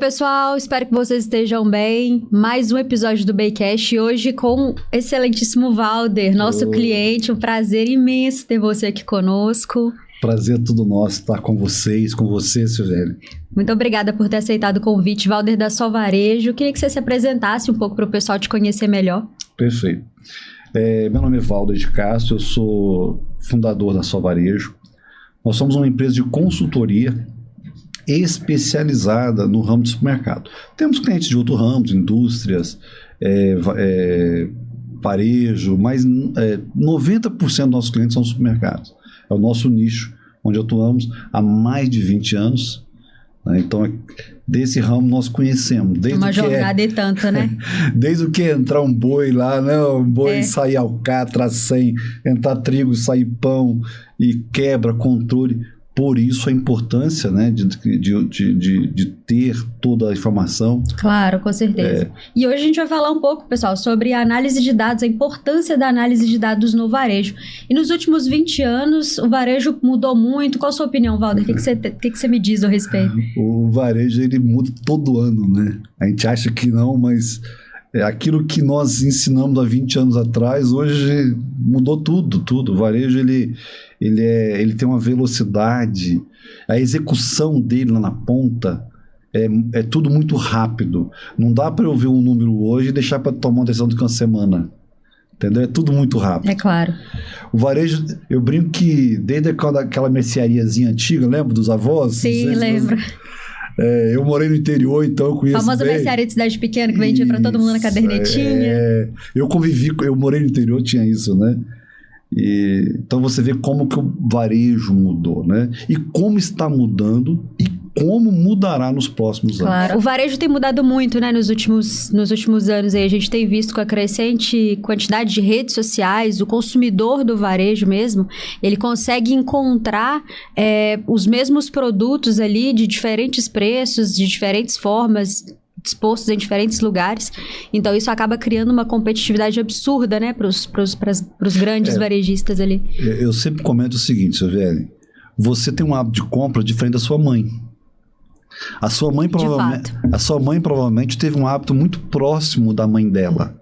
pessoal, espero que vocês estejam bem. Mais um episódio do Baycast, hoje com o excelentíssimo Valder, nosso cliente. Um prazer imenso ter você aqui conosco. Prazer é tudo nosso estar com vocês, Silvério. Muito obrigada por ter aceitado o convite, Valder da Só Varejo. Queria que você se apresentasse um pouco para o pessoal te conhecer melhor. Perfeito. Meu nome é Valder de Castro, eu sou fundador da Só Varejo. Nós somos uma empresa de consultoria especializada no ramo de supermercado. Temos clientes de outros ramos, indústrias, varejo, mas 90% dos nossos clientes são supermercados. É o nosso nicho, onde atuamos há mais de 20 anos. Né? Então, desse ramo nós conhecemos. Desde uma jornada e tanto, né? Desde o que entrar um boi lá, né? Um boi sair alcatra, sem entrar trigo, sair pão e quebra, controle. Por isso a importância, né, de ter toda a informação. Claro, com certeza. E hoje a gente vai falar um pouco, pessoal, sobre a análise de dados, a importância da análise de dados no varejo. E nos últimos 20 anos, o varejo mudou muito. Qual a sua opinião, Valder? O que você me diz a respeito? O varejo, ele muda todo ano, né? A gente acha que não, mas aquilo que nós ensinamos há 20 anos atrás, hoje mudou tudo. O varejo, ele tem uma velocidade, a execução dele lá na ponta é tudo muito rápido. Não dá para eu ver um número hoje e deixar para tomar uma decisão daqui a uma semana. Entendeu? É tudo muito rápido. É claro. O varejo, eu brinco que desde aquela merceariazinha antiga, lembra dos avós? Sim, lembro. Eu morei no interior, então eu conheço famosa bem. mercearia de cidade pequena que vendia para todo mundo na cadernetinha. Eu morei no interior, tinha isso, né? Então você vê como que o varejo mudou, né? E como está mudando e como mudará nos próximos anos. Claro. O varejo tem mudado muito, né? Nos últimos anos aí. A gente tem visto com a crescente quantidade de redes sociais, o consumidor do varejo mesmo, ele consegue encontrar os mesmos produtos ali de diferentes preços, de diferentes formas, dispostos em diferentes lugares. Então, isso acaba criando uma competitividade absurda, né? Para os grandes varejistas ali. Eu sempre comento o seguinte, Silvério. Você tem um hábito de compra diferente da sua mãe. A sua mãe provavelmente teve um hábito muito próximo da mãe dela.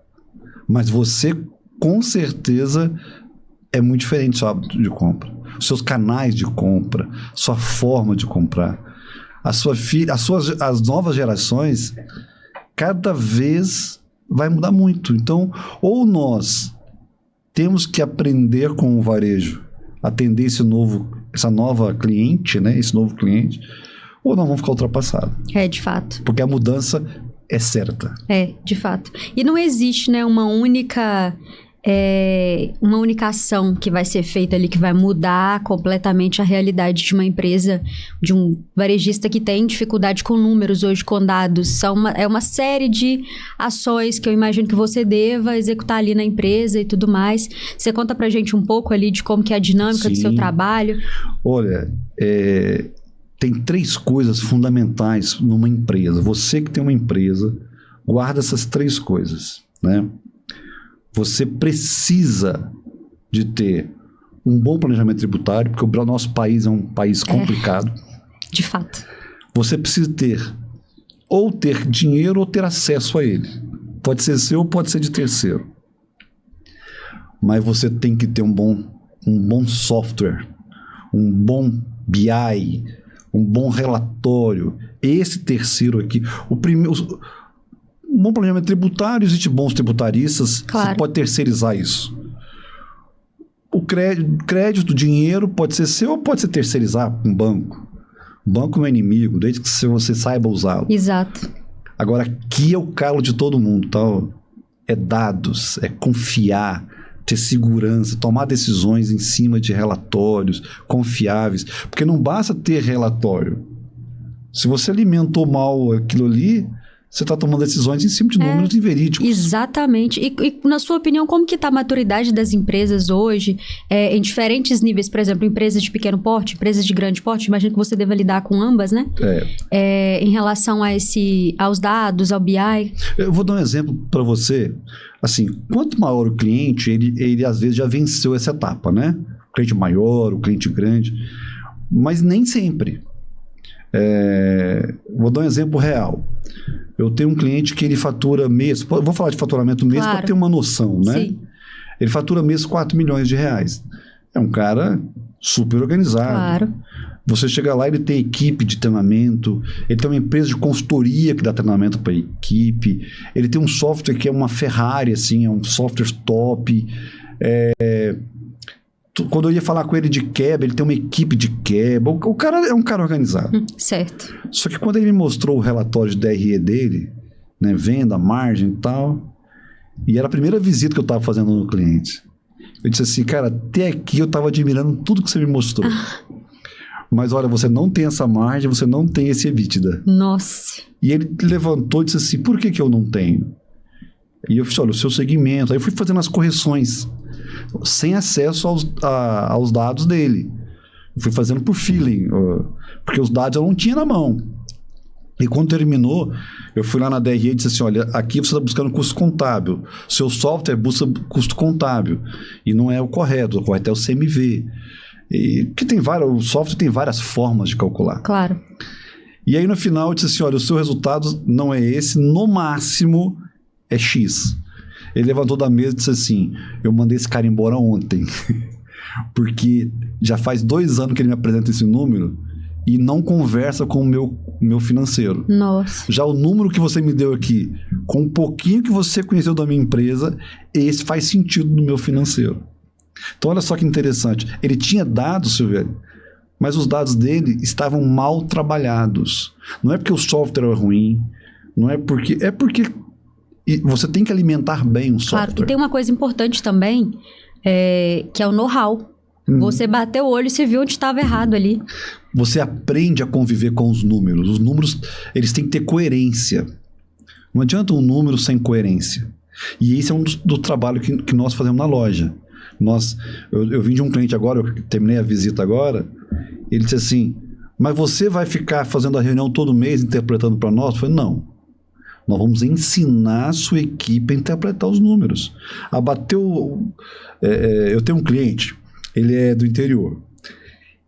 Mas você, com certeza, é muito diferente do seu hábito de compra. Os seus canais de compra, sua forma de comprar. As novas gerações, cada vez vai mudar muito. Então, ou nós temos que aprender com o varejo, atender essa nova cliente, né? Esse novo cliente, ou nós vamos ficar ultrapassados. De fato. Porque a mudança é certa. De fato. E não existe, né, uma única ação que vai ser feita ali, que vai mudar completamente a realidade de uma empresa, de um varejista que tem dificuldade com números hoje, com dados. É uma série de ações que eu imagino que você deva executar ali na empresa e tudo mais. Você conta pra gente um pouco ali de como que é a dinâmica do seu trabalho? Olha, tem 3 coisas fundamentais numa empresa. Você que tem uma empresa, guarda essas 3 coisas, né? Você precisa de ter um bom planejamento tributário, porque o nosso país é um país complicado. De fato. Você precisa ter dinheiro ou ter acesso a ele. Pode ser seu ou pode ser de terceiro. Mas você tem que ter um bom software, um bom BI, um bom relatório. Esse terceiro aqui, um bom planejamento tributário, existem bons tributaristas, claro. Você pode terceirizar isso. O crédito, dinheiro pode ser seu ou pode ser terceirizar com um banco. O banco não é inimigo, desde que você saiba usá-lo. Exato. Agora, aqui é o calo de todo mundo, tá? É dados, é confiar, ter segurança, tomar decisões em cima de relatórios confiáveis. Porque não basta ter relatório. Se você alimentou mal aquilo ali, você está tomando decisões em cima de números inverídicos. Exatamente. E na sua opinião, como que está a maturidade das empresas hoje, em diferentes níveis? Por exemplo, empresas de pequeno porte, empresas de grande porte, imagino que você deva lidar com ambas, né? Em relação aos dados, ao BI. Eu vou dar um exemplo para você. Assim, quanto maior o cliente, ele às vezes já venceu essa etapa, né? O cliente maior, o cliente grande. Mas nem sempre. Vou dar um exemplo real. Eu tenho um cliente que ele fatura mês... Vou falar de faturamento mês para ter uma noção, né? Sim. Ele fatura mês 4 milhões de reais. É um cara super organizado. Claro. Você chega lá, ele tem equipe de treinamento, ele tem uma empresa de consultoria que dá treinamento para a equipe, ele tem um software que é uma Ferrari, assim, é um software top. Quando eu ia falar com ele de quebra, ele tem uma equipe de quebra. O cara é um cara organizado. Certo. Só que quando ele me mostrou o relatório de DRE dele, né, venda, margem e tal, e era a primeira visita que eu estava fazendo no cliente. Eu disse assim, cara, até aqui eu estava admirando tudo que você me mostrou. Mas olha, você não tem essa margem, você não tem esse EBITDA. Nossa. E ele levantou e disse assim, por que eu não tenho? E eu falei, olha, o seu segmento. Aí eu fui fazendo as correções, sem acesso aos dados dele. Eu fui fazendo por feeling, porque os dados eu não tinha na mão. E quando terminou, eu fui lá na DRE e disse assim, olha, aqui você está buscando custo contábil. Seu software busca custo contábil. E não é o correto é o CMV. Porque o software tem várias formas de calcular. Claro. E aí no final eu disse assim, olha, o seu resultado não é esse, no máximo é X. Ele levantou da mesa e disse assim, eu mandei esse cara embora ontem, porque já faz 2 anos que ele me apresenta esse número e não conversa com o meu financeiro. Nossa. Já o número que você me deu aqui, com um pouquinho que você conheceu da minha empresa, esse faz sentido no meu financeiro. Então, olha só que interessante. Ele tinha dados, Silvério, mas os dados dele estavam mal trabalhados. Não é porque o software é ruim, não é porque... É porque você tem que alimentar bem o software. Claro, e tem uma coisa importante também, que é o know-how. Você bateu o olho e você viu onde estava errado ali. Você aprende a conviver com os números. Os números, eles têm que ter coerência. Não adianta um número sem coerência. E esse é um do trabalho que nós fazemos na loja. Eu vim de um cliente agora, eu terminei a visita agora, ele disse assim, mas você vai ficar fazendo a reunião todo mês interpretando para nós? Eu falei, não. Nós vamos ensinar a sua equipe a interpretar os números. Eu tenho um cliente, ele é do interior,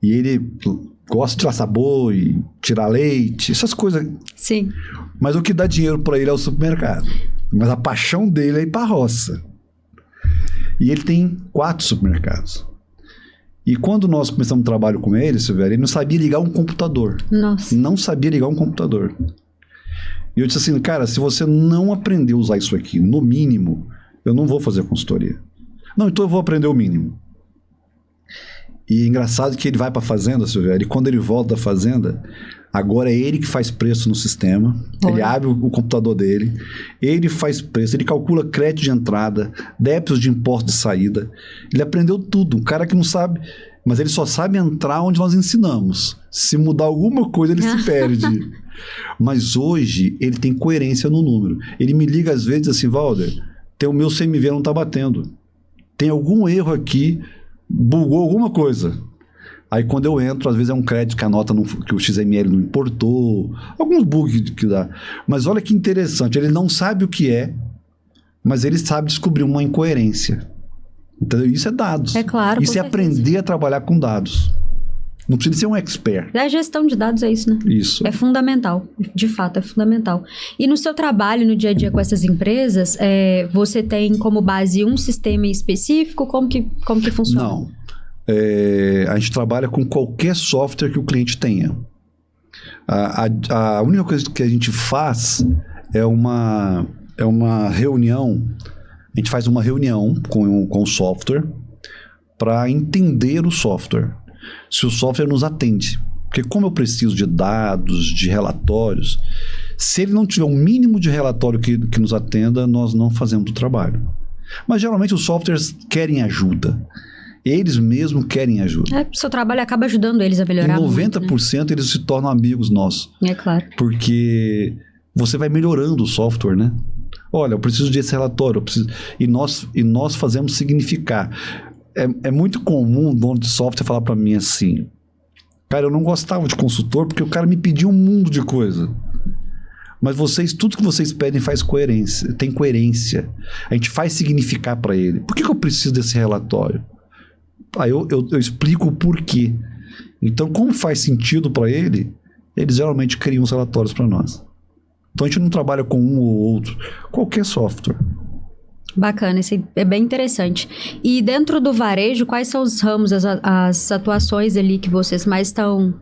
e ele gosta de tirar sabor e tirar leite, essas coisas. Sim. Mas o que dá dinheiro para ele é o supermercado. Mas a paixão dele é ir para a roça. E ele tem 4 supermercados. E quando nós começamos o trabalho com ele, Silvério, ele não sabia ligar um computador. Nossa. Não sabia ligar um computador. E eu disse assim, cara, se você não aprender a usar isso aqui, no mínimo, eu não vou fazer consultoria. Não, então eu vou aprender o mínimo. E é engraçado que ele vai para a fazenda, Silvério, e quando ele volta da fazenda, agora é ele que faz preço no sistema. Ele abre o computador dele, ele faz preço, ele calcula crédito de entrada, débitos de imposto de saída. Ele aprendeu tudo. Um cara que não sabe, mas ele só sabe entrar onde nós ensinamos. Se mudar alguma coisa, ele se perde. Mas hoje, ele tem coerência no número. Ele me liga às vezes assim, Valder, o meu CMV não está batendo. Tem algum erro aqui, bugou alguma coisa. Aí quando eu entro, às vezes é um crédito que a nota que o XML não importou, alguns bugs que dá. Mas olha que interessante, ele não sabe o que é, mas ele sabe descobrir uma incoerência. Então isso é dados. É claro. Isso é aprender a trabalhar com dados. Não precisa ser um expert. A gestão de dados é isso, né? Isso. É fundamental. De fato, é fundamental. E no seu trabalho, no dia a dia com essas empresas, você tem como base um sistema específico? Como que funciona? Não. A gente trabalha com qualquer software que o cliente tenha. A única coisa que a gente faz é uma reunião. A gente faz uma reunião com o software para entender o software. Se o software nos atende. Porque como eu preciso de dados, de relatórios, se ele não tiver um mínimo de relatório que nos atenda, nós não fazemos o trabalho. Mas geralmente os softwares querem ajuda. Eles mesmos querem ajuda. Seu trabalho acaba ajudando eles a melhorar. Em 90% muito, né? Eles se tornam amigos nossos. É claro. Porque você vai melhorando o software, né? Olha, eu preciso desse relatório. E nós fazemos significar. É muito comum o dono de software falar para mim assim, cara, eu não gostava de consultor porque o cara me pedia um mundo de coisa. Mas tudo que vocês pedem tem coerência. A gente faz significar para ele. Por que eu preciso desse relatório? Eu explico o porquê. Então, como faz sentido para ele, eles geralmente criam os relatórios para nós. Então a gente não trabalha com um ou outro, qualquer software. Bacana, isso é bem interessante. E dentro do varejo, quais são os ramos, as atuações ali que vocês mais estão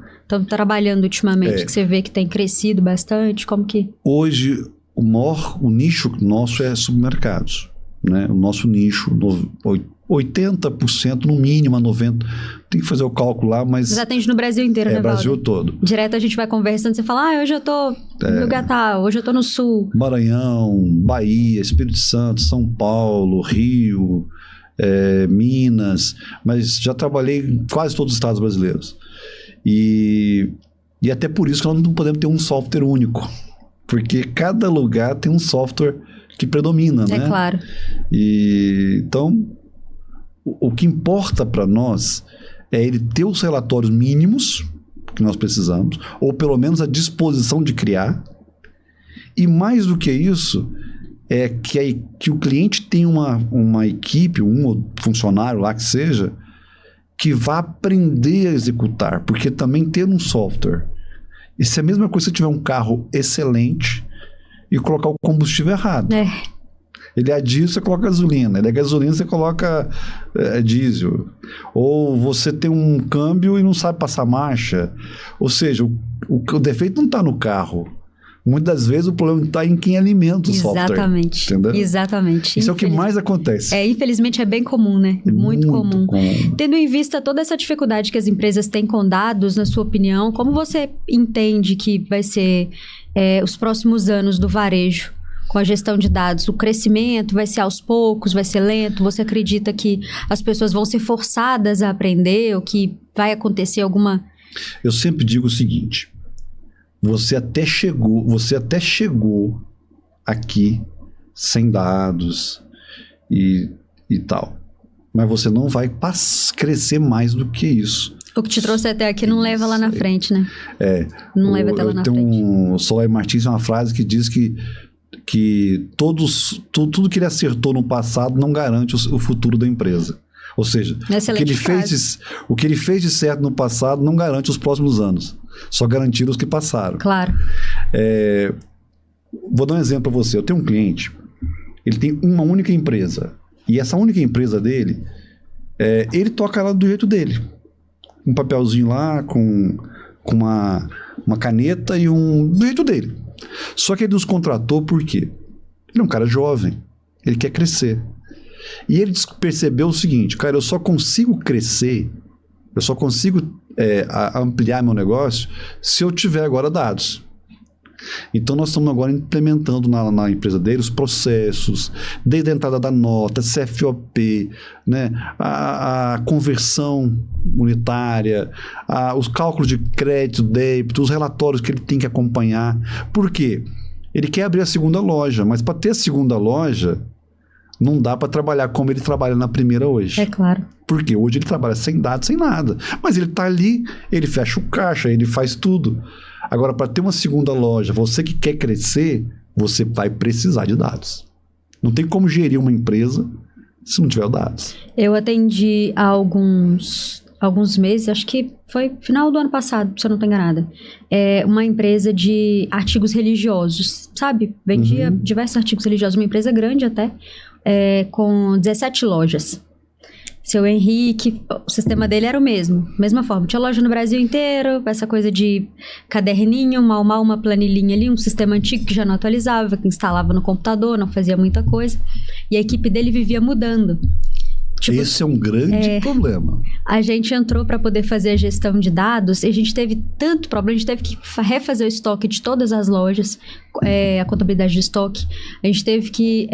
trabalhando ultimamente, que você vê que tem crescido bastante? Como que... Hoje, o nicho nosso é supermercados, né? O nosso nicho, 80% no mínimo, 90%. Tem que fazer o cálculo lá, mas... Mas atende no Brasil inteiro, né, Valder? Brasil todo. Direto a gente vai conversando, você fala, hoje eu tô no Gatá, hoje eu tô no Sul. Maranhão, Bahia, Espírito Santo, São Paulo, Rio, Minas, mas já trabalhei em quase todos os estados brasileiros. E até por isso que nós não podemos ter um software único, porque cada lugar tem um software que predomina, né? É claro. Então, o que importa para nós é ele ter os relatórios mínimos que nós precisamos, ou pelo menos a disposição de criar, e mais do que isso, é que o cliente tem uma equipe, um funcionário lá que seja, que vá aprender a executar, porque também ter um software, isso é a mesma coisa se você tiver um carro excelente e colocar o combustível errado. Ele é diesel, você coloca gasolina. Ele é gasolina, você coloca diesel. Ou você tem um câmbio e não sabe passar marcha. Ou seja, o defeito não está no carro. Muitas vezes o problema está em quem alimenta o software. Exatamente. Entendeu? Exatamente. Isso é o que mais acontece. Infelizmente é bem comum, né? Muito comum. Tendo em vista toda essa dificuldade que as empresas têm com dados, na sua opinião, como você entende que vai ser os próximos anos do varejo com a gestão de dados? O crescimento vai ser aos poucos, vai ser lento? Você acredita que as pessoas vão ser forçadas a aprender ou que vai acontecer alguma... Eu sempre digo o seguinte, você até chegou aqui sem dados e tal, mas você não vai crescer mais do que isso. O que te trouxe até aqui não leva lá na frente, né? Não leva até lá na frente. O Soler Martins tem uma frase que diz que tudo que ele acertou no passado não garante o futuro da empresa. Ou seja, o que ele fez de certo no passado não garante os próximos anos. Só garantir os que passaram. Claro. Vou dar um exemplo para você. Eu tenho um cliente, ele tem uma única empresa. E essa única empresa dele, ele toca ela do jeito dele. Um papelzinho lá, com uma caneta e do jeito dele. Só que ele nos contratou por quê? Ele é um cara jovem, ele quer crescer. E ele percebeu o seguinte, cara, eu só consigo crescer, eu só consigo ampliar meu negócio se eu tiver agora dados. Então nós estamos agora implementando na empresa dele os processos, desde a entrada da nota, CFOP, né, a conversão unitária, os cálculos de crédito, débito, os relatórios que ele tem que acompanhar. Por quê? Ele quer abrir a segunda loja, mas para ter a segunda loja não dá para trabalhar como ele trabalha na primeira hoje. É claro. Porque hoje ele trabalha sem dados, sem nada. Mas ele está ali, ele fecha o caixa, ele faz tudo. Agora, para ter uma segunda loja, você que quer crescer, você vai precisar de dados. Não tem como gerir uma empresa se não tiver dados. Eu atendi há alguns meses, acho que foi final do ano passado, se eu não estou enganada, uma empresa de artigos religiosos, sabe? Vendia diversos artigos religiosos, uma empresa grande até, com 17 lojas. Seu Henrique, o sistema dele era o mesmo, mesma forma. Tinha loja no Brasil inteiro, essa coisa de caderninho, mal uma planilhinha ali, um sistema antigo que já não atualizava, que instalava no computador, não fazia muita coisa. E a equipe dele vivia mudando. Esse é um grande problema. A gente entrou para poder fazer a gestão de dados e a gente teve tanto problema, a gente teve que refazer o estoque de todas as lojas, a contabilidade de estoque. A gente teve que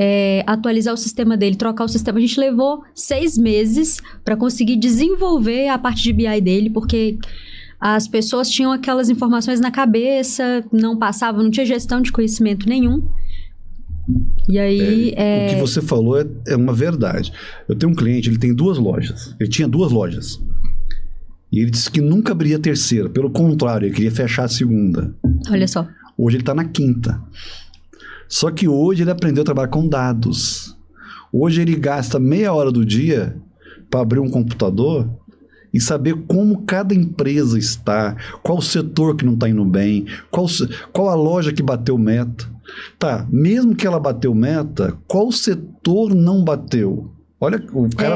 atualizar o sistema dele, trocar o sistema. A gente levou 6 meses para conseguir desenvolver a parte de BI dele, porque as pessoas tinham aquelas informações na cabeça, não passavam, não tinha gestão de conhecimento nenhum. E aí, o que você falou é uma verdade. Eu tenho um cliente, ele tem 2 lojas. Ele tinha 2 lojas. E ele disse que nunca abriria a terceira. Pelo contrário, ele queria fechar a segunda. Olha só. Hoje ele está na 5ª. Só que hoje ele aprendeu a trabalhar com dados. Hoje ele gasta meia hora do dia para abrir um computador e saber como cada empresa está, qual setor que não está indo bem, qual a loja que bateu meta. Tá, mesmo que ela bateu meta, qual setor não bateu? Olha, o cara...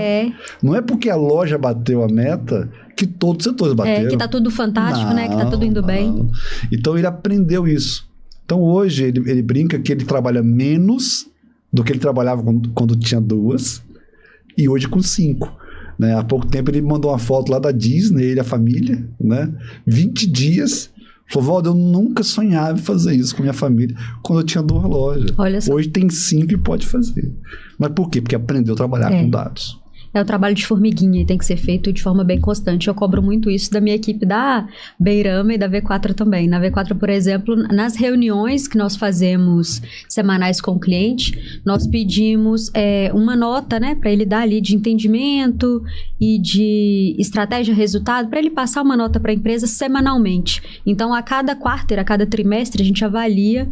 Não é porque a loja bateu a meta que todos os setores bateram. Que tá tudo fantástico, né? Que tá tudo indo bem. Então, ele aprendeu isso. Então, hoje, ele brinca que ele trabalha menos do que ele trabalhava quando tinha 2 e hoje com 5. Né? Há pouco tempo, ele mandou uma foto lá da Disney, ele e a família, né? 20 dias... Falou, Valdo, eu nunca sonhava em fazer isso com minha família quando eu tinha 2 lojas. Olha só. Hoje tem 5 e pode fazer. Mas por quê? Porque aprendeu a trabalhar com dados. É o trabalho de formiguinha e tem que ser feito de forma bem constante. Eu cobro muito isso da minha equipe da Beirama e da V4 também. Na V4, por exemplo, nas reuniões que nós fazemos semanais com o cliente, nós pedimos uma nota, né, para ele dar ali de entendimento e de estratégia resultado, para ele passar uma nota para a empresa semanalmente. Então, a cada quarter, a cada trimestre, a gente avalia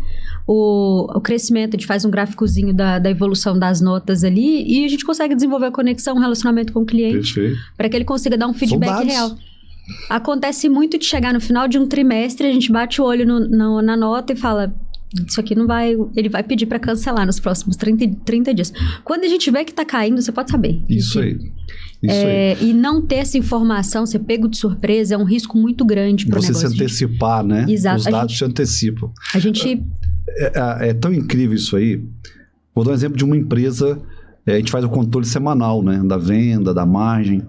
o crescimento, a gente faz um gráficozinho da evolução das notas ali e a gente consegue desenvolver a conexão, um relacionamento com o cliente para que ele consiga dar um feedback real. Acontece muito de chegar no final de um trimestre, a gente bate o olho na nota e fala, isso aqui não vai... Ele vai pedir para cancelar nos próximos 30 dias. Quando a gente vê que tá caindo, você pode saber. Isso aí. E não ter essa informação, ser pego de surpresa, é um risco muito grande para o negócio. Você se antecipar, né? Exato. Os dados se antecipam. A gente... É tão incrível isso aí. Vou dar um exemplo de uma empresa, a gente faz o controle semanal, né? Da venda, da margem.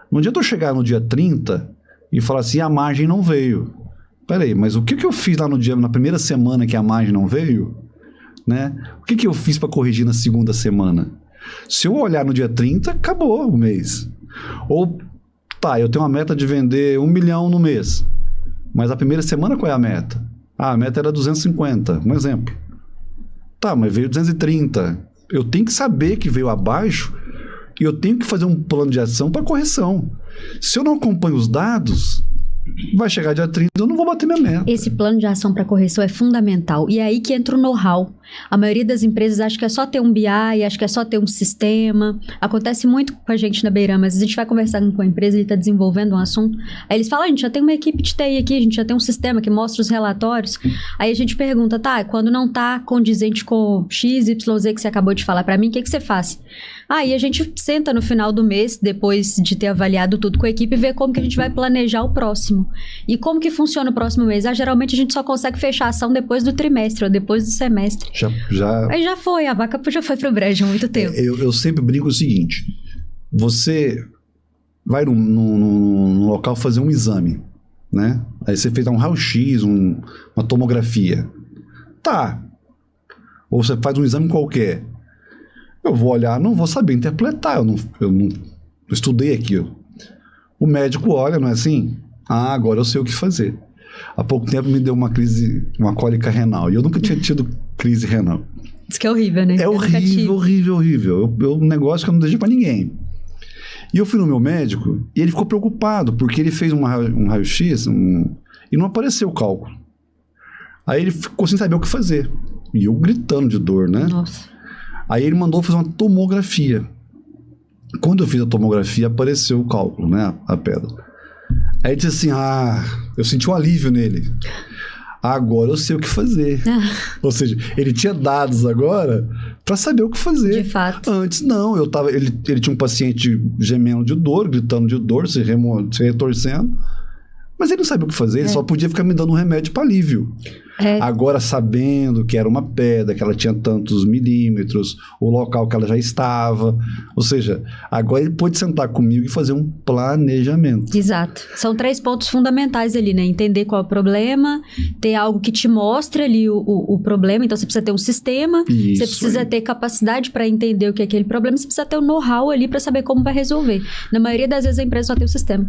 Não adianta eu chegar no dia 30 e falar assim, a margem não veio. Peraí, mas o que eu fiz lá na primeira semana que a margem não veio? Né? O que eu fiz para corrigir na segunda semana? Se eu olhar no dia 30, acabou o mês. Ou, eu tenho uma meta de vender 1 milhão no mês. Mas a primeira semana qual é a meta? A meta era 250, um exemplo. Mas veio 230. Eu tenho que saber que veio abaixo e eu tenho que fazer um plano de ação para correção. Se eu não acompanho os dados, vai chegar dia 30, eu não vou bater minha meta. Esse plano de ação para correção é fundamental. E é aí que entra o know-how. A maioria das empresas acha que é só ter um BI, acha que é só ter um sistema. Acontece muito com a gente na Beirama. Às vezes a gente vai conversar com a empresa, ele está desenvolvendo um assunto. Aí eles falam, a gente já tem uma equipe de TI aqui, a gente já tem um sistema que mostra os relatórios. Aí a gente pergunta, quando não está condizente com X, Y, Z que você acabou de falar para mim, o que você faz? Aí a gente senta no final do mês, depois de ter avaliado tudo com a equipe, e vê como que a gente vai planejar o próximo. E como que funciona o próximo mês? Geralmente a gente só consegue fechar a ação depois do trimestre ou depois do semestre. Aí já foi, a vaca já foi pro brejo há muito tempo. Eu sempre brinco o seguinte, você vai num local fazer um exame, né? Aí você fez um raio-x, uma tomografia. Ou você faz um exame qualquer. Eu vou olhar, não vou saber interpretar, eu não estudei aquilo. O médico olha, não é assim? Agora eu sei o que fazer. Há pouco tempo me deu uma cólica renal. E eu nunca tinha tido crise renal. Isso que é horrível, né? É horrível. Um negócio que eu não desejo pra ninguém. E eu fui no meu médico e ele ficou preocupado, porque ele fez um raio-x e não apareceu o cálculo. Aí ele ficou sem saber o que fazer. E eu gritando de dor, né? Nossa. Aí ele mandou fazer uma tomografia. Quando eu fiz a tomografia, apareceu o cálculo, né? A pedra. Aí ele disse assim, eu senti um alívio nele. Agora eu sei o que fazer. Ou seja, ele tinha dados agora para saber o que fazer. De fato. Antes não, ele tinha um paciente gemendo de dor, gritando de dor, se retorcendo. Mas ele não sabia o que fazer, ele só podia ficar me dando um remédio para alívio. Agora, sabendo que era uma pedra, que ela tinha tantos milímetros, o local que ela já estava. Ou seja, agora ele pôde sentar comigo e fazer um planejamento. Exato. São 3 pontos fundamentais ali, né? Entender qual é o problema, ter algo que te mostre ali o problema. Então, você precisa ter um sistema, você precisa ter capacidade para entender o que é aquele problema, você precisa ter o know-how ali para saber como vai resolver. Na maioria das vezes, a empresa só tem o sistema.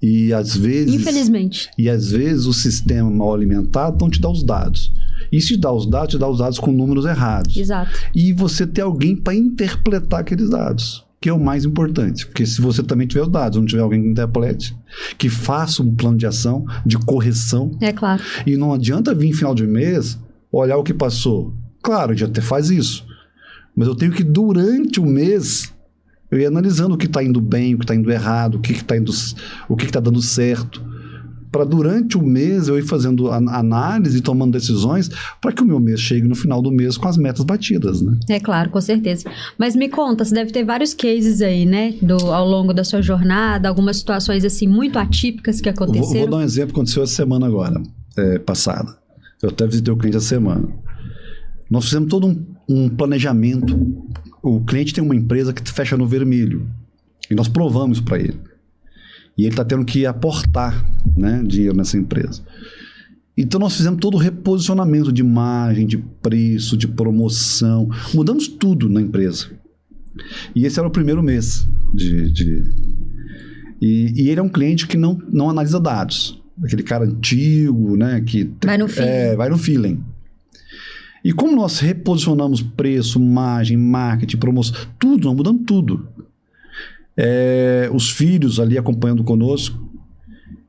E às vezes... Infelizmente. E às vezes o sistema mal alimentado não te dá os dados. E se te dá os dados com números errados. Exato. E você ter alguém para interpretar aqueles dados, que é o mais importante. Porque se você também tiver os dados, não tiver alguém que interprete, que faça um plano de ação, de correção. É claro. E não adianta vir em final de mês, olhar o que passou. Claro, a gente até faz isso. Mas eu tenho que, durante o mês, Eu ia analisando o que está indo bem, o que está indo errado, o que está dando certo. Para durante o mês eu ir fazendo análise e tomando decisões para que o meu mês chegue no final do mês com as metas batidas, né? É claro, com certeza. Mas me conta, você deve ter vários cases aí, né? Ao longo da sua jornada, algumas situações assim muito atípicas que aconteceram. Vou dar um exemplo que aconteceu essa semana agora, passada. Eu até visitei o cliente essa semana. Nós fizemos todo um planejamento. O cliente tem uma empresa que fecha no vermelho. E nós provamos para ele. E ele está tendo que aportar, né, dinheiro nessa empresa. Então nós fizemos todo o reposicionamento de imagem, de preço, de promoção. Mudamos tudo na empresa. E esse era o primeiro mês. E ele é um cliente que não analisa dados. Aquele cara antigo, né? Que vai no feeling. Vai no feeling. E como nós reposicionamos preço, imagem, marketing, promoção, tudo, nós mudamos tudo. Os filhos ali acompanhando conosco,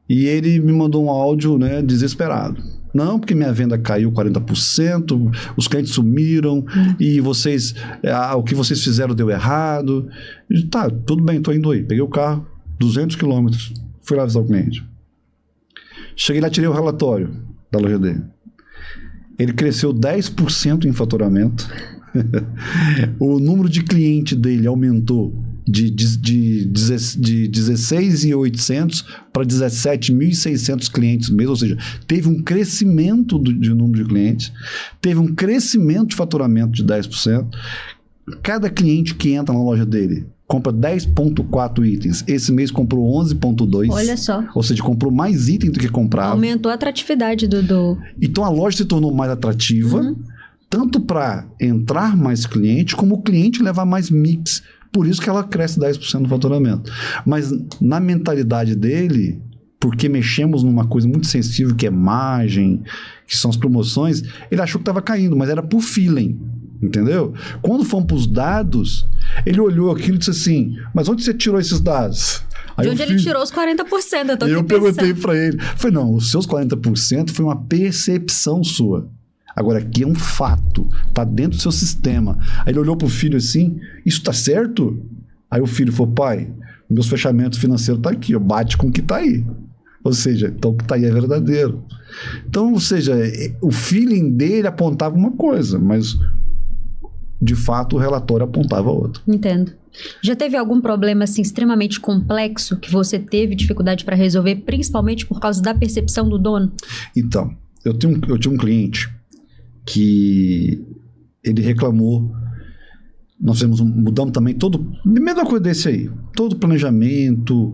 e ele me mandou um áudio, né, desesperado. Não, porque minha venda caiu 40%, os clientes sumiram, e vocês, o que vocês fizeram deu errado. E, tá, tudo bem, tô indo aí. Peguei o carro, 200 quilômetros, fui lá avisar o cliente. Cheguei lá, tirei o relatório da loja dele. Ele cresceu 10% em faturamento. O número de cliente dele aumentou de 16.800 para 17.600 clientes mesmo, ou seja, teve um crescimento de número de clientes, teve um crescimento de faturamento de 10%. Cada cliente que entra na loja dele compra 10,4 itens. Esse mês comprou 11,2. Olha só. Ou seja, comprou mais itens do que comprava. Aumentou a atratividade do... Então a loja se tornou mais atrativa, tanto para entrar mais cliente, como o cliente levar mais mix. Por isso que ela cresce 10% no faturamento. Mas na mentalidade dele, porque mexemos numa coisa muito sensível, que é margem, que são as promoções, ele achou que estava caindo, mas era por feeling. Entendeu? Quando fomos para os dados, ele olhou aquilo e disse assim, mas onde você tirou esses dados? De onde ele tirou os 40%? Eu perguntei para ele. Falei, não, os seus 40% foi uma percepção sua. Agora, aqui é um fato. Está dentro do seu sistema. Aí ele olhou para o filho assim, isso está certo? Aí o filho falou, pai, meus fechamentos financeiros estão aqui, bate com o que está aí. Ou seja, então o que está aí é verdadeiro. Então, ou seja, o feeling dele apontava uma coisa, mas... de fato, o relatório apontava outra. Entendo. Já teve algum problema assim, extremamente complexo que você teve dificuldade para resolver, principalmente por causa da percepção do dono? Então, eu tinha um cliente que ele reclamou. Nós mudamos também mesma coisa desse aí. Todo o planejamento.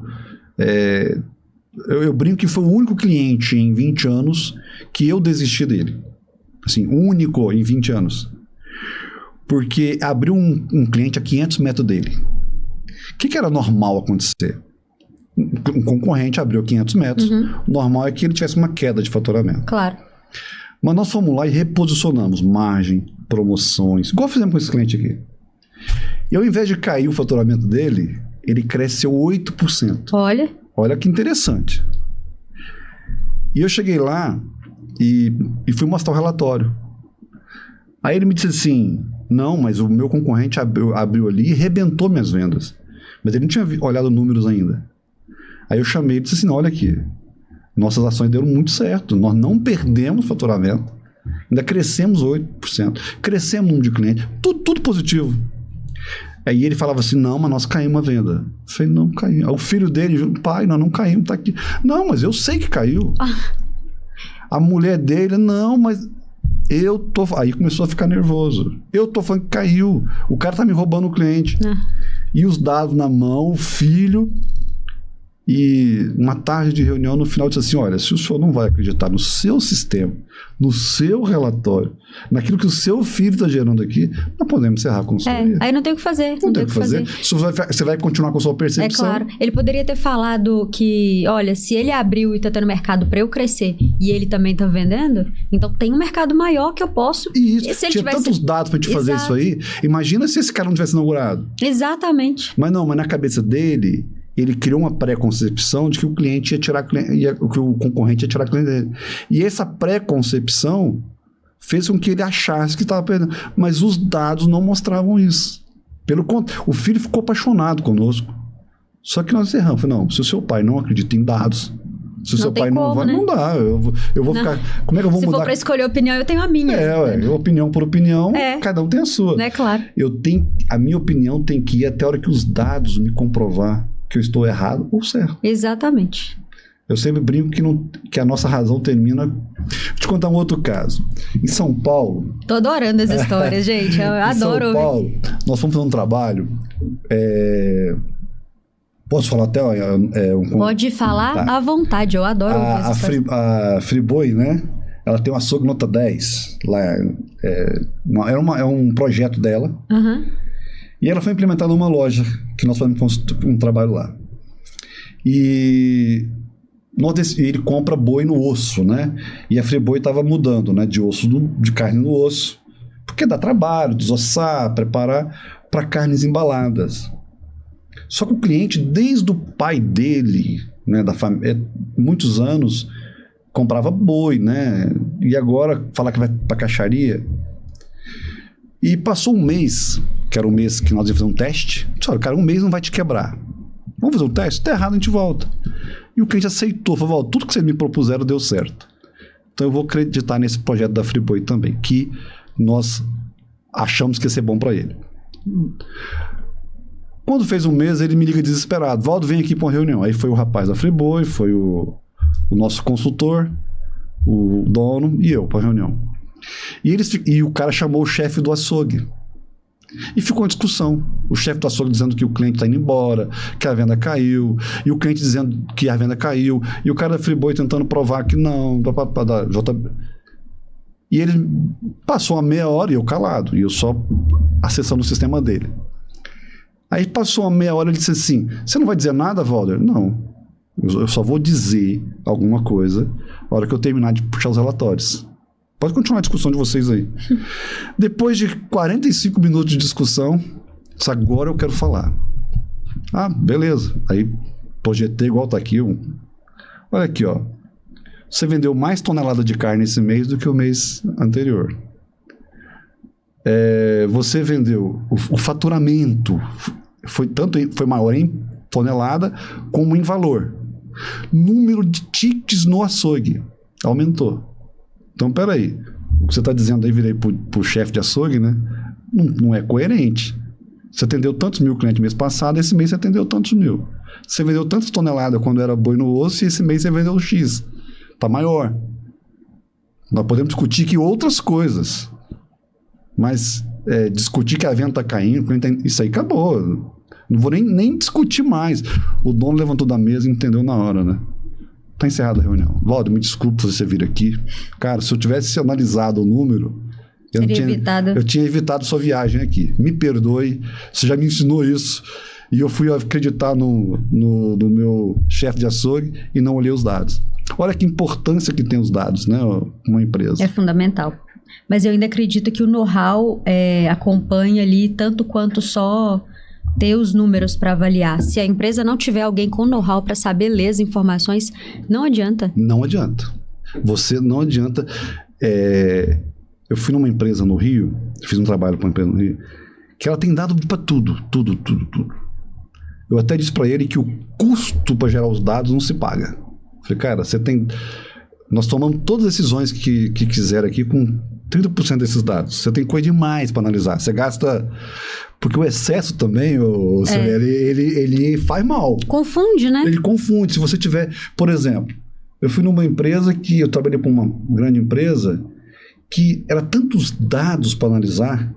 Eu brinco que foi o único cliente em 20 anos que eu desisti dele. Assim, único em 20 anos. Porque abriu um cliente a 500 metros dele. O que era normal acontecer? Um concorrente abriu 500 metros. Normal é que ele tivesse uma queda de faturamento. Claro. Mas nós fomos lá e reposicionamos margem, promoções, igual fizemos com esse cliente aqui. E ao invés de cair o faturamento dele, ele cresceu 8%. Olha que interessante. E eu cheguei lá e fui mostrar o relatório. Aí ele me disse assim, não, mas o meu concorrente abriu ali e rebentou minhas vendas. Mas ele não tinha olhado números ainda. Aí eu chamei e disse assim, não, olha aqui, nossas ações deram muito certo, nós não perdemos faturamento, ainda crescemos 8%, crescemos o número de clientes, tudo positivo. Aí ele falava assim, não, mas nós caímos a venda. Eu falei, não, caiu. O filho dele, pai, nós não caímos, tá aqui. Não, mas eu sei que caiu. A mulher dele, não, mas... Aí começou a ficar nervoso. Eu tô falando que caiu. O cara tá me roubando o cliente. E os dados na mão, o filho. E uma tarde de reunião, no final, disse assim, olha, se o senhor não vai acreditar no seu sistema, no seu relatório, naquilo que o seu filho está gerando aqui, não podemos encerrar com o senhor. Aí não tem o que fazer. Não tem o que fazer. Você vai continuar com a sua percepção. É claro. Ele poderia ter falado que, olha, se ele abriu e está tendo mercado para eu crescer e ele também está vendendo, então tem um mercado maior que eu posso... Isso. E se ele tivesse tantos dados para a gente fazer isso aí. Imagina se esse cara não tivesse inaugurado. Exatamente. Mas na cabeça dele... ele criou uma pré-concepção de que o cliente ia tirar que o concorrente ia tirar cliente dele. E essa pré-concepção fez com que ele achasse que estava perdendo. Mas os dados não mostravam isso. O filho ficou apaixonado conosco. Só que nós erramos. Falei, não, se o seu pai não acredita em dados, se o seu pai não vai, não dá. Eu vou ficar... Como é que eu vou mudar? Se for pra escolher opinião, eu tenho a minha. Opinião por opinião, cada um tem a sua. É claro. A minha opinião tem que ir até a hora que os dados me comprovar que eu estou errado ou certo. Exatamente. Eu sempre brinco que a nossa razão termina... Vou te contar um outro caso. Em São Paulo... Tô adorando essa história, gente. Eu adoro. Em São Paulo, nós fomos fazer um trabalho... Posso falar até... Pode falar à vontade, eu adoro ouvir a Friboi, né? Ela tem um açougue nota 10. Lá, é um projeto dela. Uhum. E ela foi implementada numa loja, que nós fazemos um trabalho lá. E ele compra boi no osso, né? E a Friboi estava mudando, né? De carne no osso. Porque dá trabalho, desossar, preparar para carnes embaladas. Só que o cliente, desde o pai dele, né, da família, muitos anos, comprava boi, né? E agora falar que vai para caixaria. E passou um mês, que era o mês que nós íamos fazer um teste. Disse, cara, um mês não vai te quebrar. Vamos fazer um teste? Se tá errado, a gente volta. E o cliente aceitou, falou, tudo que vocês me propuseram deu certo. Então eu vou acreditar nesse projeto da Friboi também, que nós achamos que ia ser bom para ele. Quando fez um mês, ele me liga desesperado. Valdo, vem aqui para uma reunião. Aí foi o rapaz da Friboi, foi o nosso consultor, o dono e eu para a reunião. E o cara chamou o chefe do açougue. E ficou uma discussão. O chefe do açougue dizendo que o cliente está indo embora, que a venda caiu, e o cliente dizendo que a venda caiu, e o cara da Friboi tentando provar que não. E ele passou uma meia hora e eu calado, e eu só acessando o sistema dele. Aí passou uma meia hora e ele disse assim, você não vai dizer nada, Valder? Não, eu só vou dizer alguma coisa na hora que eu terminar de puxar os relatórios. Pode continuar a discussão de vocês aí. Depois de 45 minutos de discussão, disse, agora eu quero falar. Ah, beleza. Aí projetei igual tá aqui. Olha aqui, ó. Você vendeu mais tonelada de carne esse mês do que o mês anterior. Você vendeu o faturamento foi maior em tonelada como em valor. Número de tickets no açougue aumentou. Então, peraí, o que você está dizendo aí, virei pro chefe de açougue, né? Não é coerente. Você atendeu tantos mil clientes mês passado, esse mês você atendeu tantos mil. Você vendeu tantas toneladas quando era boi no osso e esse mês você vendeu X. Está maior. Nós podemos discutir que outras coisas, mas discutir que a venda está caindo, isso aí acabou. Não vou nem discutir mais. O dono levantou da mesa e entendeu na hora, né? Tá encerrada a reunião. Valdo, me desculpe se você vir aqui. Cara, se eu tivesse analisado o número, eu tinha evitado sua viagem aqui. Me perdoe, você já me ensinou isso. E eu fui acreditar no meu chefe de açougue e não olhei os dados. Olha que importância que tem os dados, né? Uma empresa. É fundamental. Mas eu ainda acredito que o know-how acompanha ali tanto quanto só ter os números para avaliar. Se a empresa não tiver alguém com know-how para saber ler as informações, não adianta. Não adianta. Você não adianta. Eu fui numa empresa no Rio, fiz um trabalho para uma empresa no Rio, que ela tem dado para tudo. Eu até disse para ele que o custo para gerar os dados não se paga. Falei, cara, nós tomamos todas as decisões que quiser aqui com 30% desses dados. Você tem coisa demais para analisar. Você gasta... Porque o excesso também, ele faz mal. Confunde, né? Ele confunde. Se você tiver... Por exemplo, eu fui numa empresa que... Eu trabalhei para uma grande empresa que era tantos dados para analisar,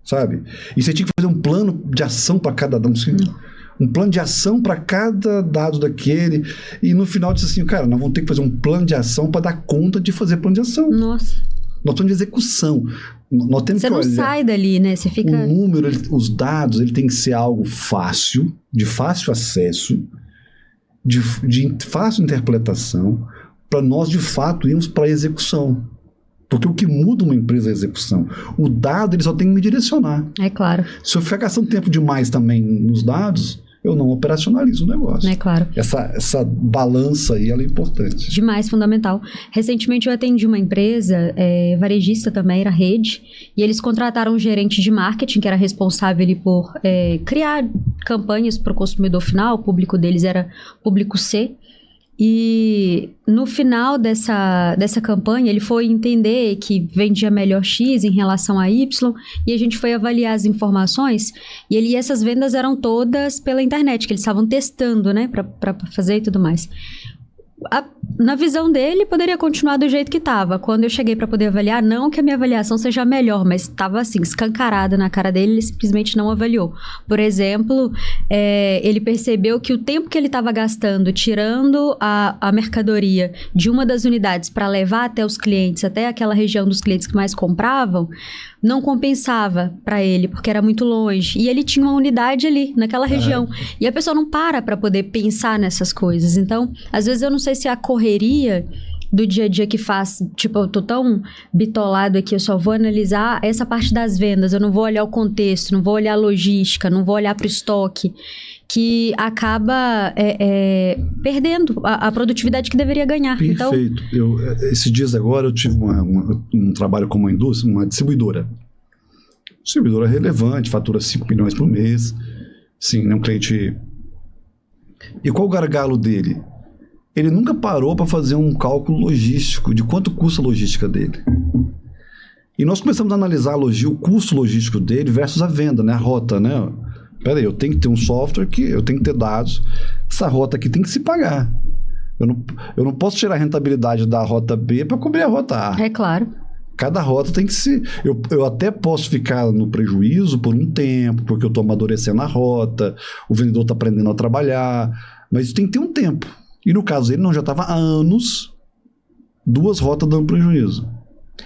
sabe? E você tinha que fazer um plano de ação para cada dado. Um plano de ação para cada dado daquele. E no final disse assim, cara, nós vamos ter que fazer um plano de ação para dar conta de fazer plano de ação. Nossa. Nós estamos de execução. Nós temos você que não sai dali, né? Você fica... O número, os dados, ele tem que ser algo fácil, de fácil acesso, de fácil interpretação, para nós, de fato, irmos para a execução. Porque o que muda uma empresa é a execução. O dado, ele só tem que me direcionar. É claro. Se eu ficar gastando tempo demais também nos dados, eu não operacionalizo o negócio. É claro. Essa balança aí, ela é importante. Demais, fundamental. Recentemente eu atendi uma empresa, varejista também, era rede, e eles contrataram um gerente de marketing, que era responsável ali por criar campanhas para o consumidor final, o público deles era público C. E no final dessa campanha, ele foi entender que vendia melhor X em relação a Y, e a gente foi avaliar as informações, e essas vendas eram todas pela internet, que eles estavam testando, né, para fazer e tudo mais. Na visão dele, poderia continuar do jeito que estava. Quando eu cheguei para poder avaliar, não que a minha avaliação seja melhor, mas estava assim, escancarada na cara dele, ele simplesmente não avaliou. Por exemplo, ele percebeu que o tempo que ele estava gastando tirando a mercadoria de uma das unidades para levar até os clientes, até aquela região dos clientes que mais compravam, não compensava para ele, porque era muito longe. E ele tinha uma unidade ali, naquela região. E a pessoa não para poder pensar nessas coisas. Então, às vezes eu não sei se a correria do dia a dia que faz, tipo, eu tô tão bitolado aqui, eu só vou analisar essa parte das vendas, eu não vou olhar o contexto, não vou olhar a logística, não vou olhar para o estoque, que acaba perdendo a produtividade que deveria ganhar. Perfeito. Então, esses dias agora eu tive um trabalho com uma indústria, uma distribuidora. Distribuidora relevante, fatura 5 milhões por mês. Sim, um cliente... E qual o gargalo dele? Ele nunca parou para fazer um cálculo logístico de quanto custa a logística dele. E nós começamos a analisar o custo logístico dele versus a venda, né? A rota, né? Peraí, eu tenho que ter um software que eu tenho que ter dados. Essa rota aqui tem que se pagar. Eu não posso tirar a rentabilidade da rota B para cobrir a rota A. É claro. Cada rota tem que se... Eu até posso ficar no prejuízo por um tempo, porque eu estou amadurecendo a rota, o vendedor está aprendendo a trabalhar, mas isso tem que ter um tempo. E no caso dele, já estava há anos 2 rotas dando prejuízo.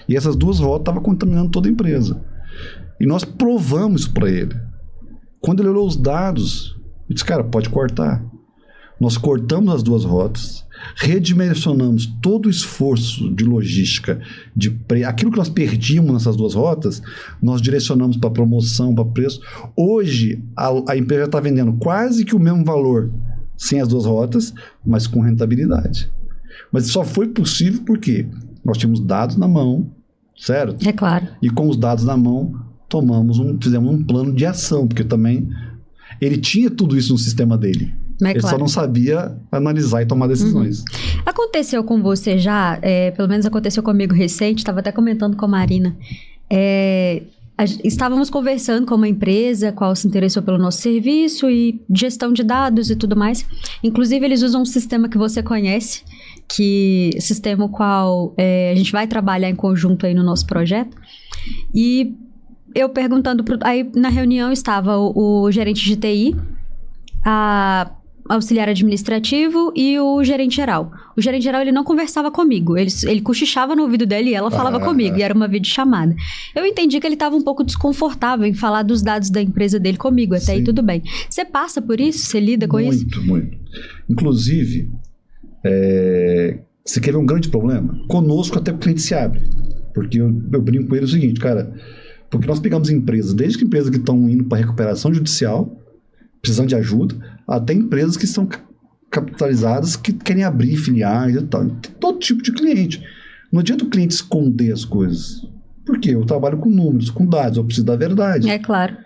E essas 2 rotas estavam contaminando toda a empresa. E nós provamos isso para ele. Quando ele olhou os dados, ele disse, cara, pode cortar. Nós cortamos as 2 rotas, redimensionamos todo o esforço de logística, aquilo que nós perdíamos nessas 2 rotas, nós direcionamos para promoção, para preço. Hoje, a empresa está vendendo quase que o mesmo valor sem as 2 rotas, mas com rentabilidade. Mas só foi possível porque nós tínhamos dados na mão, certo? É claro. E com os dados na mão, fizemos um plano de ação, porque também ele tinha tudo isso no sistema dele. Ele só não sabia analisar e tomar decisões. Aconteceu com você já, pelo menos aconteceu comigo recente, estava até comentando com a Marina, estávamos conversando com uma empresa, qual se interessou pelo nosso serviço e gestão de dados e tudo mais. Inclusive, eles usam um sistema que você conhece, sistema qual a gente vai trabalhar em conjunto aí no nosso projeto. E eu perguntando, aí na reunião estava o gerente de TI, a auxiliar administrativo e o gerente geral. O gerente geral, ele não conversava comigo. Ele cochichava no ouvido dele e ela falava comigo. E era uma videochamada. Eu entendi que ele estava um pouco desconfortável em falar dos dados da empresa dele comigo. Até aí tudo bem. Você passa por isso? Você lida com isso? Muito. Inclusive, você quer ver um grande problema? Conosco até o cliente se abre. Porque eu brinco com ele o seguinte, cara... Porque nós pegamos empresas, desde que empresas que estão indo para recuperação judicial, precisando de ajuda, até empresas que estão capitalizadas, que querem abrir filiais e tal. Tem todo tipo de cliente. Não adianta o cliente esconder as coisas. Por quê? Eu trabalho com números, com dados, eu preciso da verdade. É claro.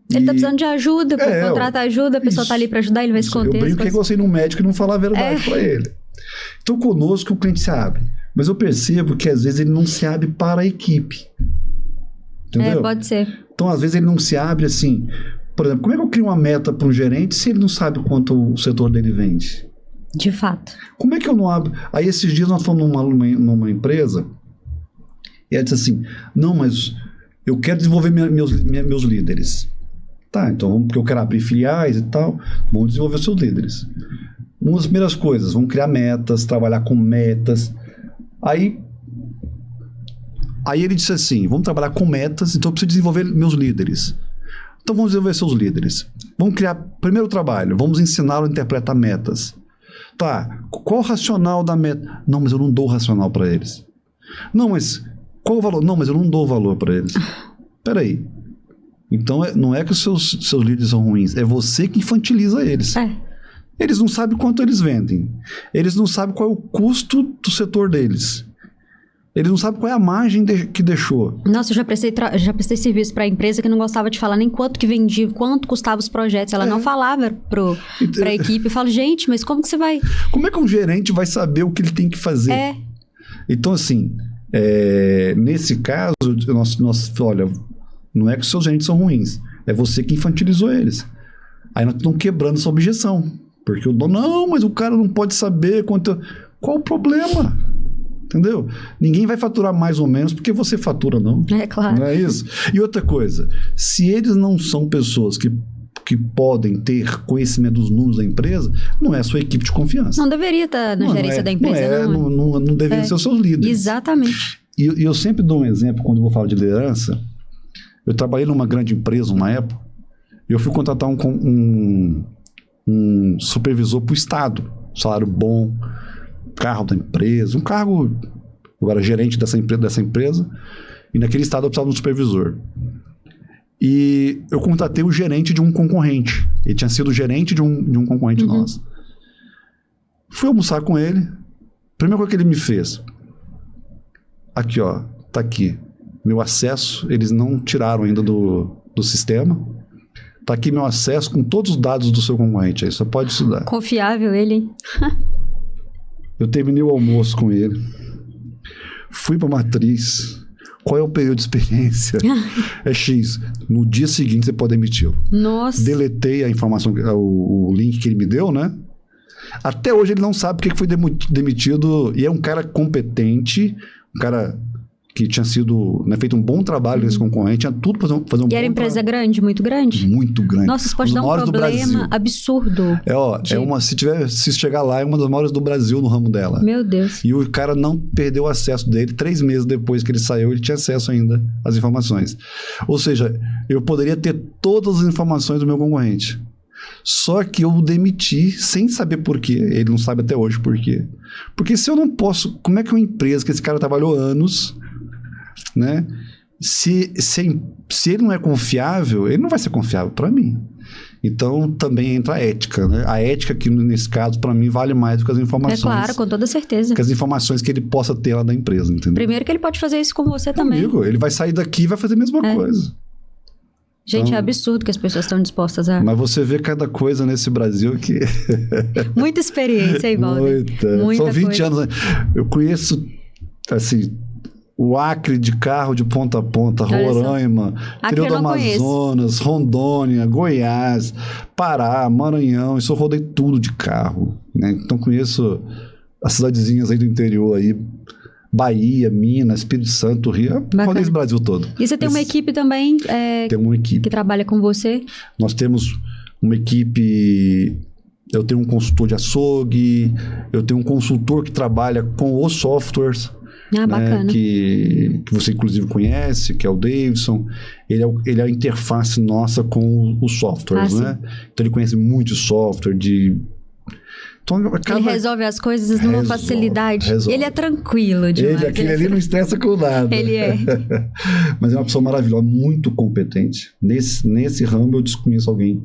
Ele está precisando de ajuda, contrata ajuda, a pessoa está ali para ajudar, ele vai esconder. Eu brinco que você ir num médico e não falar a verdade para ele. Então, conosco, o cliente se abre. Mas eu percebo que, às vezes, ele não se abre para a equipe. Entendeu? Pode ser. Então, às vezes, ele não se abre assim. Por exemplo, como é que eu crio uma meta para um gerente se ele não sabe quanto o setor dele vende? De fato. Como é que eu não abro? Aí, esses dias, nós fomos numa empresa e ela disse assim, não, mas eu quero desenvolver meus líderes. Tá, então, porque eu quero abrir filiais e tal, vamos desenvolver seus líderes. Uma das primeiras coisas, vamos criar metas, trabalhar com metas. Aí ele disse assim, vamos trabalhar com metas, então eu preciso desenvolver meus líderes. Então vamos desenvolver seus líderes. Vamos criar, primeiro trabalho, vamos ensiná-lo a interpretar metas. Tá, qual o racional da meta? Não, mas eu não dou racional para eles. Não, mas qual o valor? Não, mas eu não dou valor para eles. Peraí. Então, não é que os seus líderes são ruins, é você que infantiliza eles. Eles não sabem quanto eles vendem. Eles não sabem qual é o custo do setor deles. Eles não sabem qual é a margem que deixou. Nossa, eu já prestei serviço para a empresa que não gostava de falar nem quanto que vendia, quanto custava os projetos. Ela não falava para a equipe. Eu falo, gente, mas como que você vai... Como é que um gerente vai saber o que ele tem que fazer? Então, assim, nesse caso, olha, não é que os seus gerentes são ruins. É você que infantilizou eles. Aí nós estamos quebrando essa objeção. Porque o dono, não, mas o cara não pode saber quanto... Qual o problema? Entendeu? Ninguém vai faturar mais ou menos porque você fatura, não. É claro. Não é isso? E outra coisa, se eles não são pessoas que podem ter conhecimento dos números da empresa, não é a sua equipe de confiança. Não deveria estar na gerência da empresa, não deveria ser os seus líderes. Exatamente. E eu sempre dou um exemplo quando eu vou falar de liderança. Eu trabalhei numa grande empresa uma época e eu fui contratar um supervisor para o Estado. Salário bom, carro da empresa, um cargo... Eu era gerente dessa empresa e naquele estado eu precisava de um supervisor. E eu contatei o gerente de um concorrente. Ele tinha sido gerente de um concorrente nosso. Fui almoçar com ele. Primeira coisa que ele me fez. Aqui, ó. Tá aqui. Meu acesso, eles não tiraram ainda do sistema. Tá aqui meu acesso com todos os dados do seu concorrente. Aí você pode estudar. Confiável ele, hein? Eu terminei o almoço com ele. Fui pra matriz. Qual é o período de experiência? É X. No dia seguinte você pode emitir. Nossa. Deletei a informação, o link que ele me deu, né? Até hoje ele não sabe porque foi demitido. E é um cara competente, um cara que tinha sido, né, feito um bom trabalho nesse concorrente, tinha tudo para fazer um bom trabalho. E era empresa grande, muito grande? Muito grande. Nossa, isso pode dar um problema absurdo. Se chegar lá, é uma das maiores do Brasil no ramo dela. Meu Deus. E o cara não perdeu o acesso dele. 3 meses depois que ele saiu, ele tinha acesso ainda às informações. Ou seja, eu poderia ter todas as informações do meu concorrente. Só que eu o demiti sem saber por quê. Ele não sabe até hoje por quê. Porque se eu não posso... Como é que uma empresa que esse cara trabalhou anos... né? Se ele não é confiável, ele não vai ser confiável para mim. Então também entra a ética, né? A ética que nesse caso para mim vale mais do que as informações. É claro, com toda certeza. Que as informações que ele possa ter lá da empresa, entendeu? Primeiro que ele pode fazer isso com você também. Ele vai sair daqui e vai fazer a mesma coisa. Gente, então, é absurdo que as pessoas estão dispostas a... Mas você vê cada coisa nesse Brasil que... Muita experiência aí, Valder. Muita. São 20 anos. Eu conheço, assim... O Acre de carro de ponta a ponta, Roraima, interior do Amazonas, Rondônia, Goiás, Pará, Maranhão. Isso eu rodei tudo de carro, né? Então conheço as cidadezinhas aí do interior aí, Bahia, Minas, Espírito Santo, Rio. Rodei esse Brasil todo. E você tem uma equipe também tem uma equipe que trabalha com você? Nós temos uma equipe... Eu tenho um consultor de açougue, eu tenho um consultor que trabalha com os softwares... bacana. Que você inclusive conhece, que é o Davidson. Ele é a interface nossa com os softwares, né? Então ele conhece muito de software, Então, ele resolve as coisas numa facilidade. Ele é tranquilo demais. Aquele ali não estressa com nada. Ele é. Mas é uma pessoa maravilhosa, muito competente. Nesse ramo eu desconheço alguém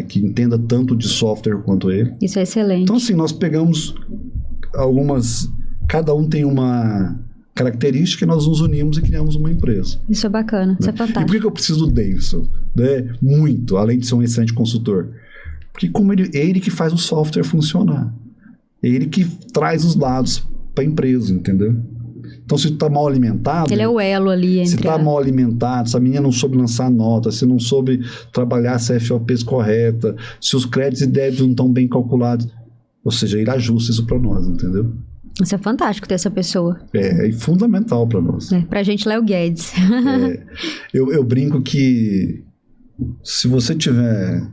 que entenda tanto de software quanto ele. Isso é excelente. Então assim, nós pegamos algumas... Cada um tem uma característica e nós nos unimos e criamos uma empresa. Isso é bacana, né? Isso é fantástico. E por que eu preciso do Davidson? Né? Muito, além de ser um excelente consultor. Porque é ele que faz o software funcionar. É ele que traz os dados para a empresa, entendeu? Então, se tu está mal alimentado... Ele é o elo ali entre... Se está mal alimentado, se a menina não soube lançar nota, se não soube trabalhar a CFOPs correta, se os créditos e débitos não estão bem calculados, ou seja, ele ajusta isso para nós, entendeu? Isso é fantástico ter essa pessoa. É fundamental para nós. Pra gente, Léo Guedes. Eu brinco que se você tiver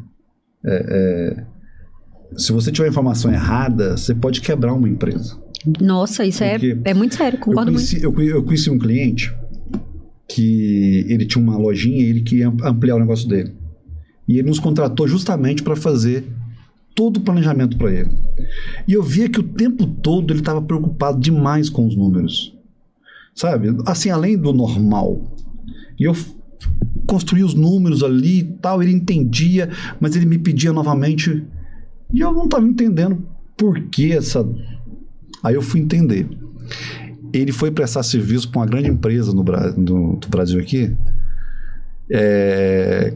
a informação errada, você pode quebrar uma empresa. Nossa, isso é muito sério, concordo muito. Eu conheci um cliente que ele tinha uma lojinha e ele queria ampliar o negócio dele. E ele nos contratou justamente para fazer todo o planejamento para ele. E eu via que o tempo todo ele estava preocupado demais com os números. Sabe? Assim, além do normal. E eu construía os números ali e tal, ele entendia, mas ele me pedia novamente. E eu não estava entendendo por que essa... Aí eu fui entender. Ele foi prestar serviço para uma grande empresa do Brasil aqui,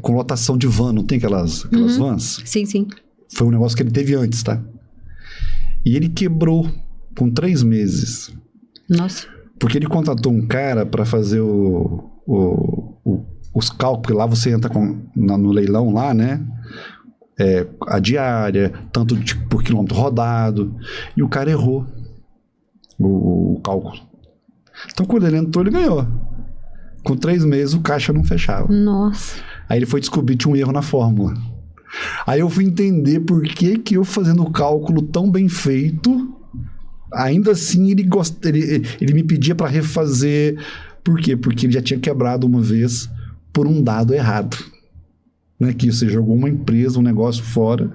com lotação de van, não tem aquelas vans? Sim, sim. Foi um negócio que ele teve antes, tá? E ele quebrou com 3 meses. Nossa. Porque ele contratou um cara para fazer os cálculos. Lá você entra no leilão lá, né? A diária, tanto por quilômetro rodado. E o cara errou o cálculo. Então, quando ele entrou, ele ganhou. Com 3 meses, o caixa não fechava. Nossa. Aí ele foi descobrir que tinha um erro na fórmula. Aí eu fui entender por que eu fazendo o cálculo tão bem feito, ainda assim ele me pedia para refazer. Por quê? Porque ele já tinha quebrado uma vez por um dado errado. Né? Que você jogou uma empresa, um negócio fora,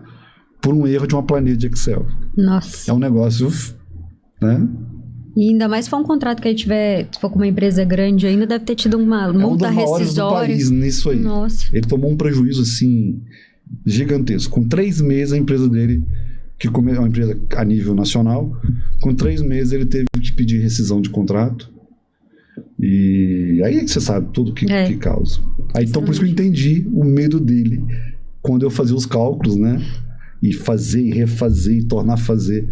por um erro de uma planilha de Excel. Nossa. É um negócio, né? E ainda mais se for um contrato que ele tiver, se for com uma empresa grande, ainda deve ter tido uma multa rescisória. Do país nisso aí. Nossa. Ele tomou um prejuízo, assim, gigantesco. Com 3 meses, a empresa dele, que é uma empresa a nível nacional, com 3 meses ele teve que pedir rescisão de contrato. E aí é que você sabe tudo que causa. Aí, então, por isso que eu entendi o medo dele quando eu fazia os cálculos, né? E fazer, e refazer, e tornar a fazer.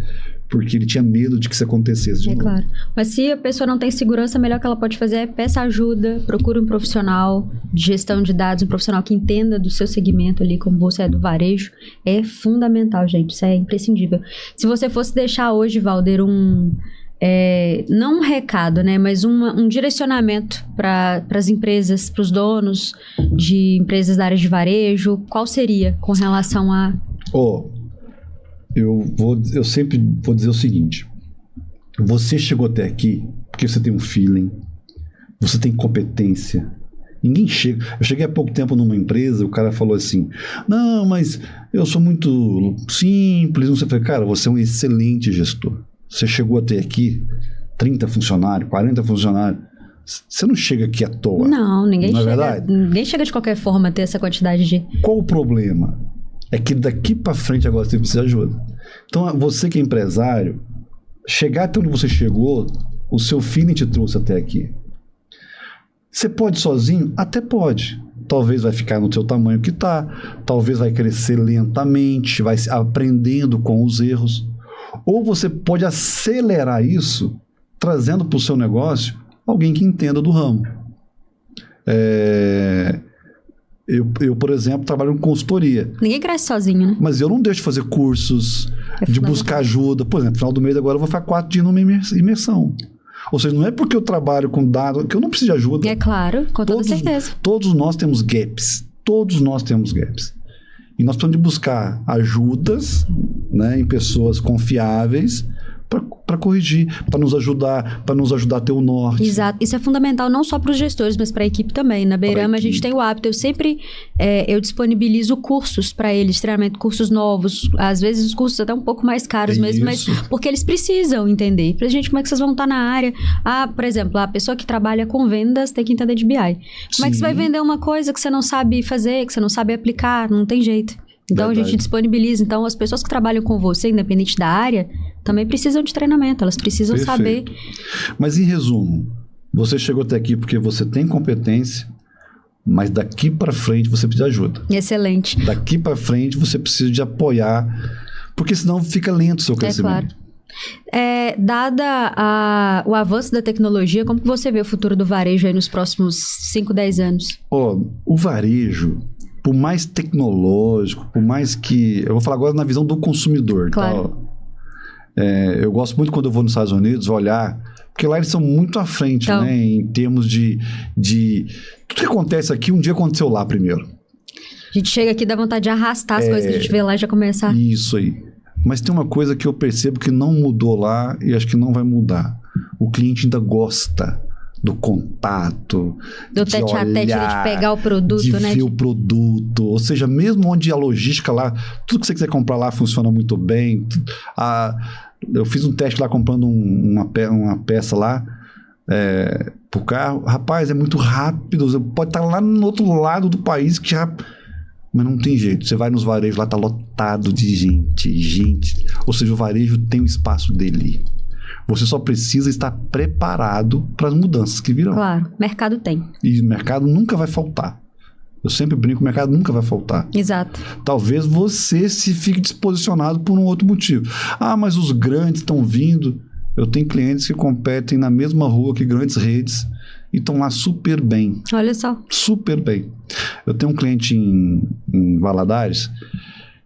Porque ele tinha medo de que isso acontecesse de novo. Claro. Mas se a pessoa não tem segurança, o melhor que ela pode fazer é peça ajuda, procure um profissional de gestão de dados, um profissional que entenda do seu segmento ali, como você é do varejo. É fundamental, gente. Isso é imprescindível. Se você fosse deixar hoje, Valder, não um recado, né? Mas um direcionamento para as empresas, para os donos de empresas da área de varejo, qual seria com relação a... Eu sempre vou dizer o seguinte: você chegou até aqui porque você tem um feeling, você tem competência. Ninguém chega. Eu cheguei há pouco tempo numa empresa, o cara falou assim: não, mas eu sou muito simples. Não sei. Eu falei: cara, você é um excelente gestor. Você chegou até aqui, 30 funcionários, 40 funcionários. Você não chega aqui à toa. Não, ninguém chega. Não é verdade? Ninguém chega de qualquer forma a ter essa quantidade de... Qual o problema? É que daqui para frente agora você precisa de ajuda. Então, você que é empresário, chegar até onde você chegou, o seu feeling te trouxe até aqui. Você pode sozinho? Até pode. Talvez vai ficar no seu tamanho que está, talvez vai crescer lentamente, vai aprendendo com os erros. Ou você pode acelerar isso, trazendo para o seu negócio alguém que entenda do ramo. Eu, por exemplo, trabalho com consultoria. Ninguém cresce sozinho, né? Mas eu não deixo de fazer cursos, de buscar ajuda. Por exemplo, no final do mês agora eu vou ficar 4 dias numa imersão. Ou seja, não é porque eu trabalho com dados que eu não preciso de ajuda. É claro, com toda certeza. Todos nós temos gaps. Todos nós temos gaps. E nós precisamos de buscar ajudas, né, em pessoas confiáveis para corrigir, para nos ajudar a ter o norte. Exato. Isso é fundamental não só para os gestores, mas para a equipe também. Na Beirama a gente tem o hábito, eu sempre disponibilizo cursos para eles, treinamento, cursos novos, às vezes os cursos até um pouco mais caros mesmo, mas porque eles precisam entender. Pra gente, como é que vocês vão estar na área? Por exemplo, a pessoa que trabalha com vendas tem que entender de BI. Como é que você vai vender uma coisa que você não sabe fazer, que você não sabe aplicar? Não tem jeito. Então, a gente disponibiliza. Então, as pessoas que trabalham com você, independente da área, também precisam de treinamento. Elas precisam saber. Mas, em resumo, você chegou até aqui porque você tem competência, mas daqui para frente você precisa de ajuda. Excelente. Daqui para frente você precisa de apoiar, porque senão fica lento o seu crescimento. Claro. Dada o avanço da tecnologia, como que você vê o futuro do varejo aí nos próximos 5, 10 anos? O varejo, por mais tecnológico, por mais que... Eu vou falar agora na visão do consumidor. Claro. Tá? Eu gosto muito quando eu vou nos Estados Unidos olhar, porque lá eles são muito à frente, então, né? Em termos de... Tudo que acontece aqui, um dia aconteceu lá primeiro. A gente chega aqui e dá vontade de arrastar as coisas que a gente vê lá e já começa... Isso aí. Mas tem uma coisa que eu percebo que não mudou lá e acho que não vai mudar. O cliente ainda gosta do contato, do tete-a-tete, de pegar o produto, de né? ver o produto. Ou seja, mesmo onde a logística lá, tudo que você quiser comprar lá funciona muito bem. Eu fiz um teste lá comprando uma peça lá. pro carro. Rapaz, é muito rápido. Pode estar lá no outro lado do país que já... Mas não tem jeito. Você vai nos varejos, lá tá lotado de gente. Ou seja, o varejo tem o espaço dele. Você só precisa estar preparado para as mudanças que virão. Claro, mercado tem. E o mercado nunca vai faltar. Eu sempre brinco, o mercado nunca vai faltar. Exato. Talvez você se fique disposicionado por um outro motivo. Ah, mas os grandes estão vindo. Eu tenho clientes que competem na mesma rua que grandes redes e estão lá super bem. Olha só. Super bem. Eu tenho um cliente em Valadares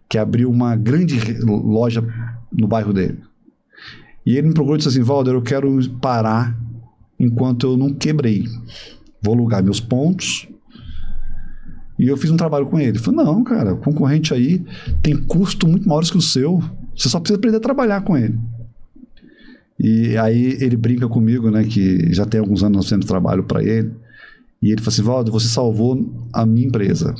que abriu uma grande loja no bairro dele. E ele me procurou e disse assim, Valder, eu quero parar enquanto eu não quebrei. Vou alugar meus pontos. E eu fiz um trabalho com ele. Ele falou, não, cara, o concorrente aí tem custo muito maiores que o seu. Você só precisa aprender a trabalhar com ele. E aí ele brinca comigo, né, que já tem alguns anos nós fazendo trabalho para ele. E ele falou assim, Valder, você salvou a minha empresa.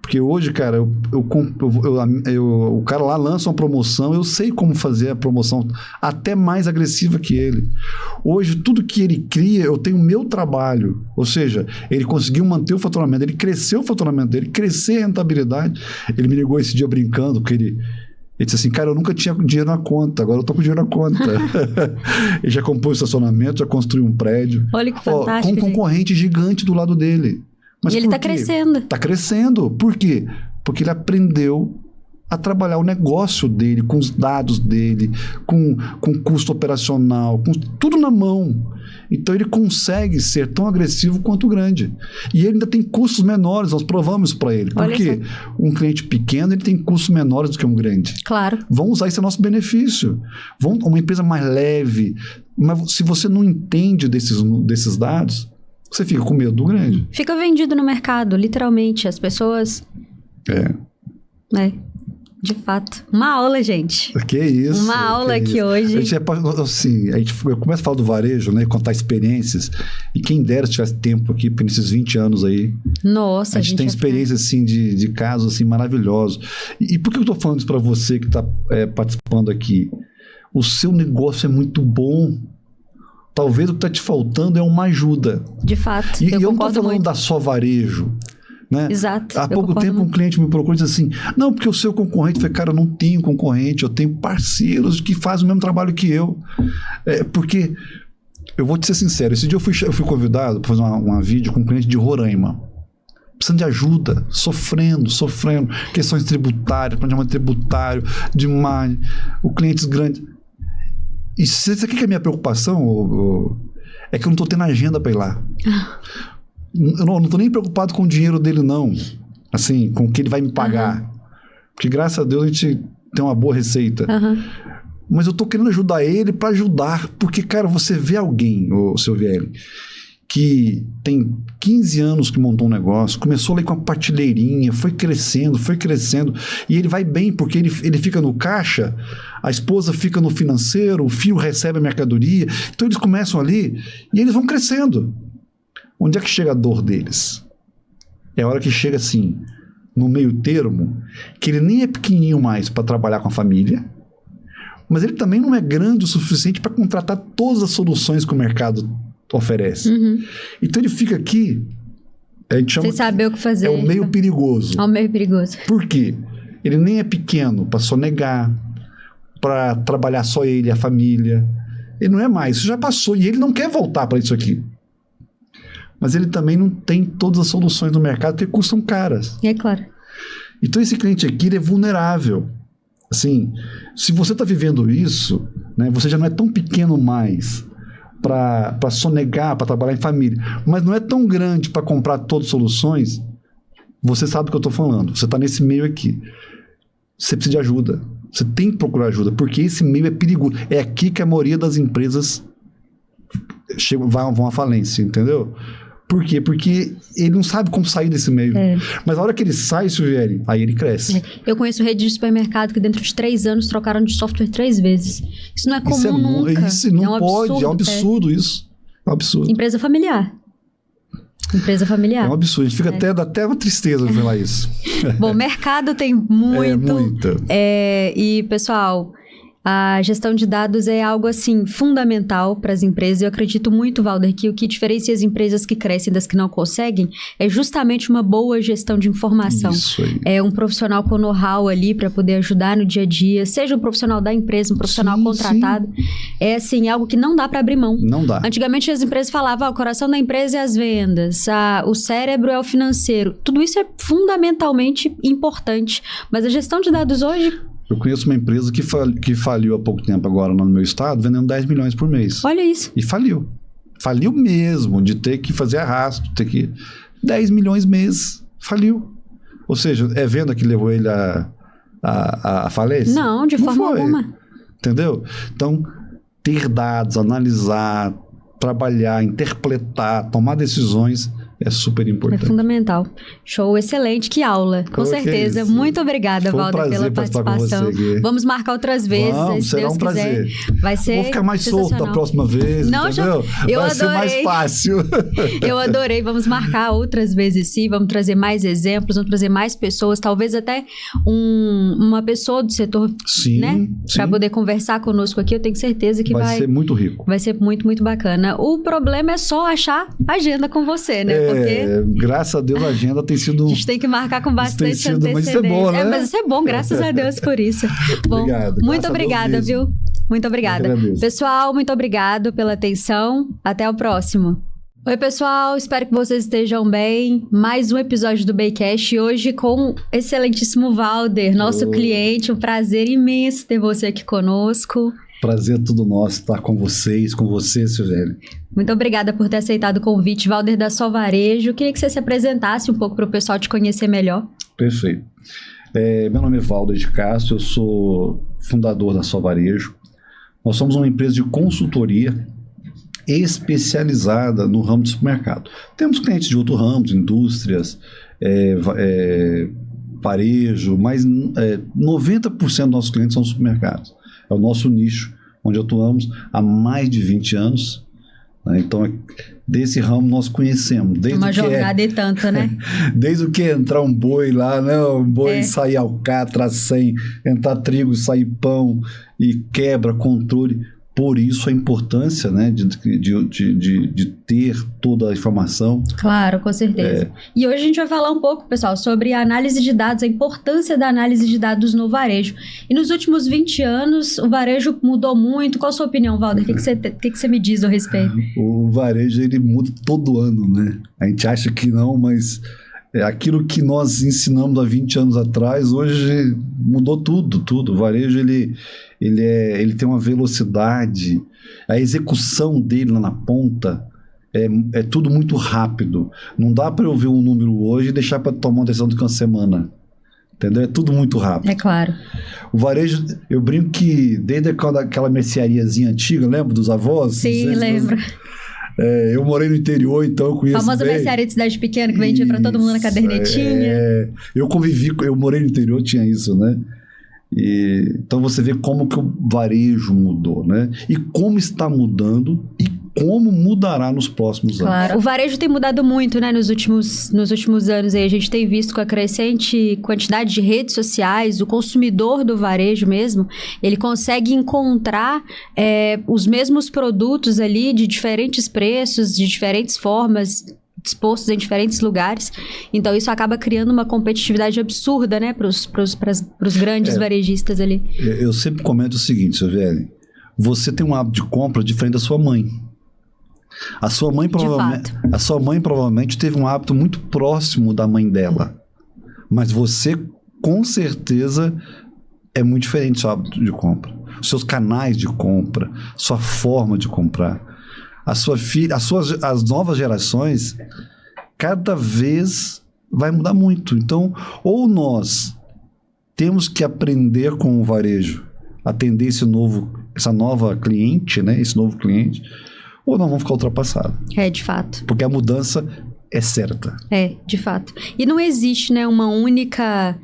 Porque hoje, cara, o cara lá lança uma promoção, eu sei como fazer a promoção até mais agressiva que ele. Hoje, tudo que ele cria, eu tenho o meu trabalho. Ou seja, ele conseguiu manter o faturamento, ele cresceu o faturamento dele, crescer a rentabilidade. Ele me ligou esse dia brincando, porque ele disse assim, cara, eu nunca tinha dinheiro na conta, agora eu tô com dinheiro na conta. Ele já comprou o estacionamento, já construiu um prédio. Olha que fantástico. Com um concorrente gigante do lado dele. Mas e ele está crescendo. Está crescendo. Por quê? Porque ele aprendeu a trabalhar o negócio dele, com os dados dele, com custo operacional, com tudo na mão. Então ele consegue ser tão agressivo quanto o grande. E ele ainda tem custos menores, nós provamos para ele. Porque um cliente pequeno ele tem custos menores do que um grande. Claro. Vão usar esse nosso benefício. Uma empresa mais leve. Mas se você não entende desses dados... Você fica com medo do grande. Fica vendido no mercado, literalmente. As pessoas... De fato. Uma aula, gente. Que isso. Uma aula aqui hoje. Eu começo a falar do varejo, né? Contar experiências. E quem dera se tivesse tempo aqui, porque nesses 20 anos aí... Nossa, a gente tem experiências, assim, de casos, assim, maravilhosos. E por que eu tô falando isso para você que tá participando aqui? O seu negócio é muito bom. Talvez o que está te faltando é uma ajuda. De fato, eu não estou falando muito. da só varejo. Né? Exato. Há pouco tempo um cliente me procurou e disse assim, não, porque o seu concorrente... Eu falei, cara, eu não tenho concorrente, eu tenho parceiros que fazem o mesmo trabalho que eu. Porque, eu vou te ser sincero, esse dia eu fui convidado para fazer uma vídeo com um cliente de Roraima. Precisando de ajuda, sofrendo. Questões tributárias, planejamento tributário, demais. O clientes grandes... E sabe o que é a minha preocupação? É que eu não estou tendo agenda para ir lá. Eu não estou nem preocupado com o dinheiro dele, não. Assim, com o que ele vai me pagar. Porque, graças a Deus, a gente tem uma boa receita. Mas eu estou querendo ajudar ele para ajudar. Porque, cara, você vê alguém, o seu VL, que tem 15 anos que montou um negócio, começou ali com uma partilheirinha, foi crescendo, e ele vai bem, porque ele fica no caixa, a esposa fica no financeiro, o filho recebe a mercadoria, então eles começam ali e eles vão crescendo. Onde é que chega a dor deles? É a hora que chega assim, no meio termo, que ele nem é pequenininho mais para trabalhar com a família, mas ele também não é grande o suficiente para contratar todas as soluções que o mercado oferece. Então ele fica aqui, a gente chama... Sem saber o que fazer. É o meio perigoso. É o meio perigoso. Por quê? Ele nem é pequeno para sonegar, para trabalhar só ele e a família. Ele não é mais, isso já passou. E ele não quer voltar para isso aqui. Mas ele também não tem todas as soluções do mercado, porque custam caras. É claro. Então esse cliente aqui, ele é vulnerável. Assim, se você está vivendo isso, né, você já não é tão pequeno mais para sonegar, para trabalhar em família, mas não é tão grande para comprar todas as soluções, você sabe o que eu estou falando. Você está nesse meio aqui. Você precisa de ajuda. Você tem que procurar ajuda, porque esse meio é perigoso. É aqui que a maioria das empresas vão à falência, entendeu? Por quê? Porque ele não sabe como sair desse meio. Mas a hora que ele sai, Silvieri, aí ele cresce. Eu conheço rede de supermercado que dentro de 3 anos trocaram de software 3 vezes. Isso não é comum nunca. Isso não pode, é um absurdo isso. É um absurdo. Empresa familiar. É um absurdo. A gente fica dá até uma tristeza de falar isso. Bom, mercado tem muito. Muita. E, pessoal... A gestão de dados é algo, assim, fundamental para as empresas. Eu acredito muito, Valder, que o que diferencia as empresas que crescem das que não conseguem é justamente uma boa gestão de informação. Isso aí. É um profissional com know-how ali para poder ajudar no dia a dia, seja um profissional da empresa, um profissional contratado. É, assim, algo que não dá para abrir mão. Não dá. Antigamente as empresas falavam, o coração da empresa é as vendas, o cérebro é o financeiro. Tudo isso é fundamentalmente importante. Mas a gestão de dados hoje... Eu conheço uma empresa que faliu há pouco tempo agora no meu estado, vendendo 10 milhões por mês. Olha isso. E faliu. Faliu mesmo, de ter que fazer arrasto, ter que... 10 milhões mês, faliu. Ou seja, é venda que levou ele à falência? Não, de forma alguma. Entendeu? Então, ter dados, analisar, trabalhar, interpretar, tomar decisões é super importante. É fundamental. Show, excelente, que aula, com certeza. Muito obrigada, Valder, pela participação. Vamos marcar outras vezes, se será Deus um prazer. quiser. Vai ser Vou ficar mais solto da próxima vez, não, entendeu? Vai ser mais fácil. Eu adorei, vamos marcar outras vezes sim, vamos trazer mais exemplos, vamos trazer mais pessoas, talvez até uma pessoa do setor, né? Para poder conversar conosco aqui, eu tenho certeza que vai ser muito rico. Vai ser muito, muito bacana. O problema é só achar agenda com você, né? Graças a Deus a agenda tem sido... A gente tem que marcar com bastante antecedência. Mas isso é bom, né? Mas isso é bom, graças a Deus por isso. Bom, obrigado. Muito obrigada, viu? Muito obrigada. Pessoal, muito obrigado pela atenção. Até o próximo. Oi, pessoal. Espero que vocês estejam bem. Mais um episódio do Baycast. Hoje com o excelentíssimo Valder, nosso cliente. Um prazer imenso ter você aqui conosco. Prazer tudo nosso estar com vocês, com você, Silvério. Muito obrigada por ter aceitado o convite, Valder da Só Varejo. Queria que você se apresentasse um pouco para o pessoal te conhecer melhor. Perfeito. Meu nome é Valder de Castro, eu sou fundador da Só Varejo. Nós somos uma empresa de consultoria especializada no ramo de supermercado. Temos clientes de outros ramos, indústrias, varejo, mas 90% dos nossos clientes são supermercados. É o nosso nicho, onde atuamos há mais de 20 anos. Né? Então, desse ramo nós conhecemos. Desde uma jornada e tanto, né? Desde o que entrar um boi lá, né? Um boi sair alcatra, sem entrar trigo, sair pão e quebra, controle. Por isso a importância, né, de ter toda a informação. Claro, com certeza. E hoje a gente vai falar um pouco, pessoal, sobre a análise de dados, a importância da análise de dados no varejo. E nos últimos 20 anos, o varejo mudou muito. Qual a sua opinião, Valder? O que você me diz a respeito? O varejo, ele muda todo ano, né? A gente acha que não, mas... aquilo que nós ensinamos há 20 anos atrás, hoje mudou tudo. O varejo, ele tem uma velocidade, a execução dele lá na ponta é tudo muito rápido. Não dá para eu ver um número hoje e deixar para tomar uma decisão daqui a uma semana. Entendeu? É tudo muito rápido. É claro. O varejo, eu brinco que desde aquela merceariazinha antiga, lembra dos avós? Sim, lembro. Eu morei no interior, então eu conheço famosa mercearia de cidade pequena que vendia para todo mundo na cadernetinha. Eu morei no interior, tinha isso, né? Então você vê como que o varejo mudou, né? E como está mudando e como mudará nos próximos anos. Claro. O varejo tem mudado muito, né? Nos últimos anos aí. A gente tem visto com a crescente quantidade de redes sociais, o consumidor do varejo mesmo, ele consegue encontrar os mesmos produtos ali de diferentes preços, de diferentes formas, dispostos em diferentes lugares. Então, isso acaba criando uma competitividade absurda, né? Para os grandes varejistas ali. Eu sempre comento o seguinte, Silvério. Você tem um hábito de compra diferente da sua mãe. A sua mãe provavelmente teve um hábito muito próximo da mãe dela. Mas você, com certeza, é muito diferente do seu hábito de compra. Os seus canais de compra, sua forma de comprar. As novas gerações, cada vez vai mudar muito. Então, ou nós temos que aprender com o varejo, atender essa nova cliente, né? Esse novo cliente, ou nós vamos ficar ultrapassados. De fato. Porque a mudança é certa. De fato. E não existe, né, uma única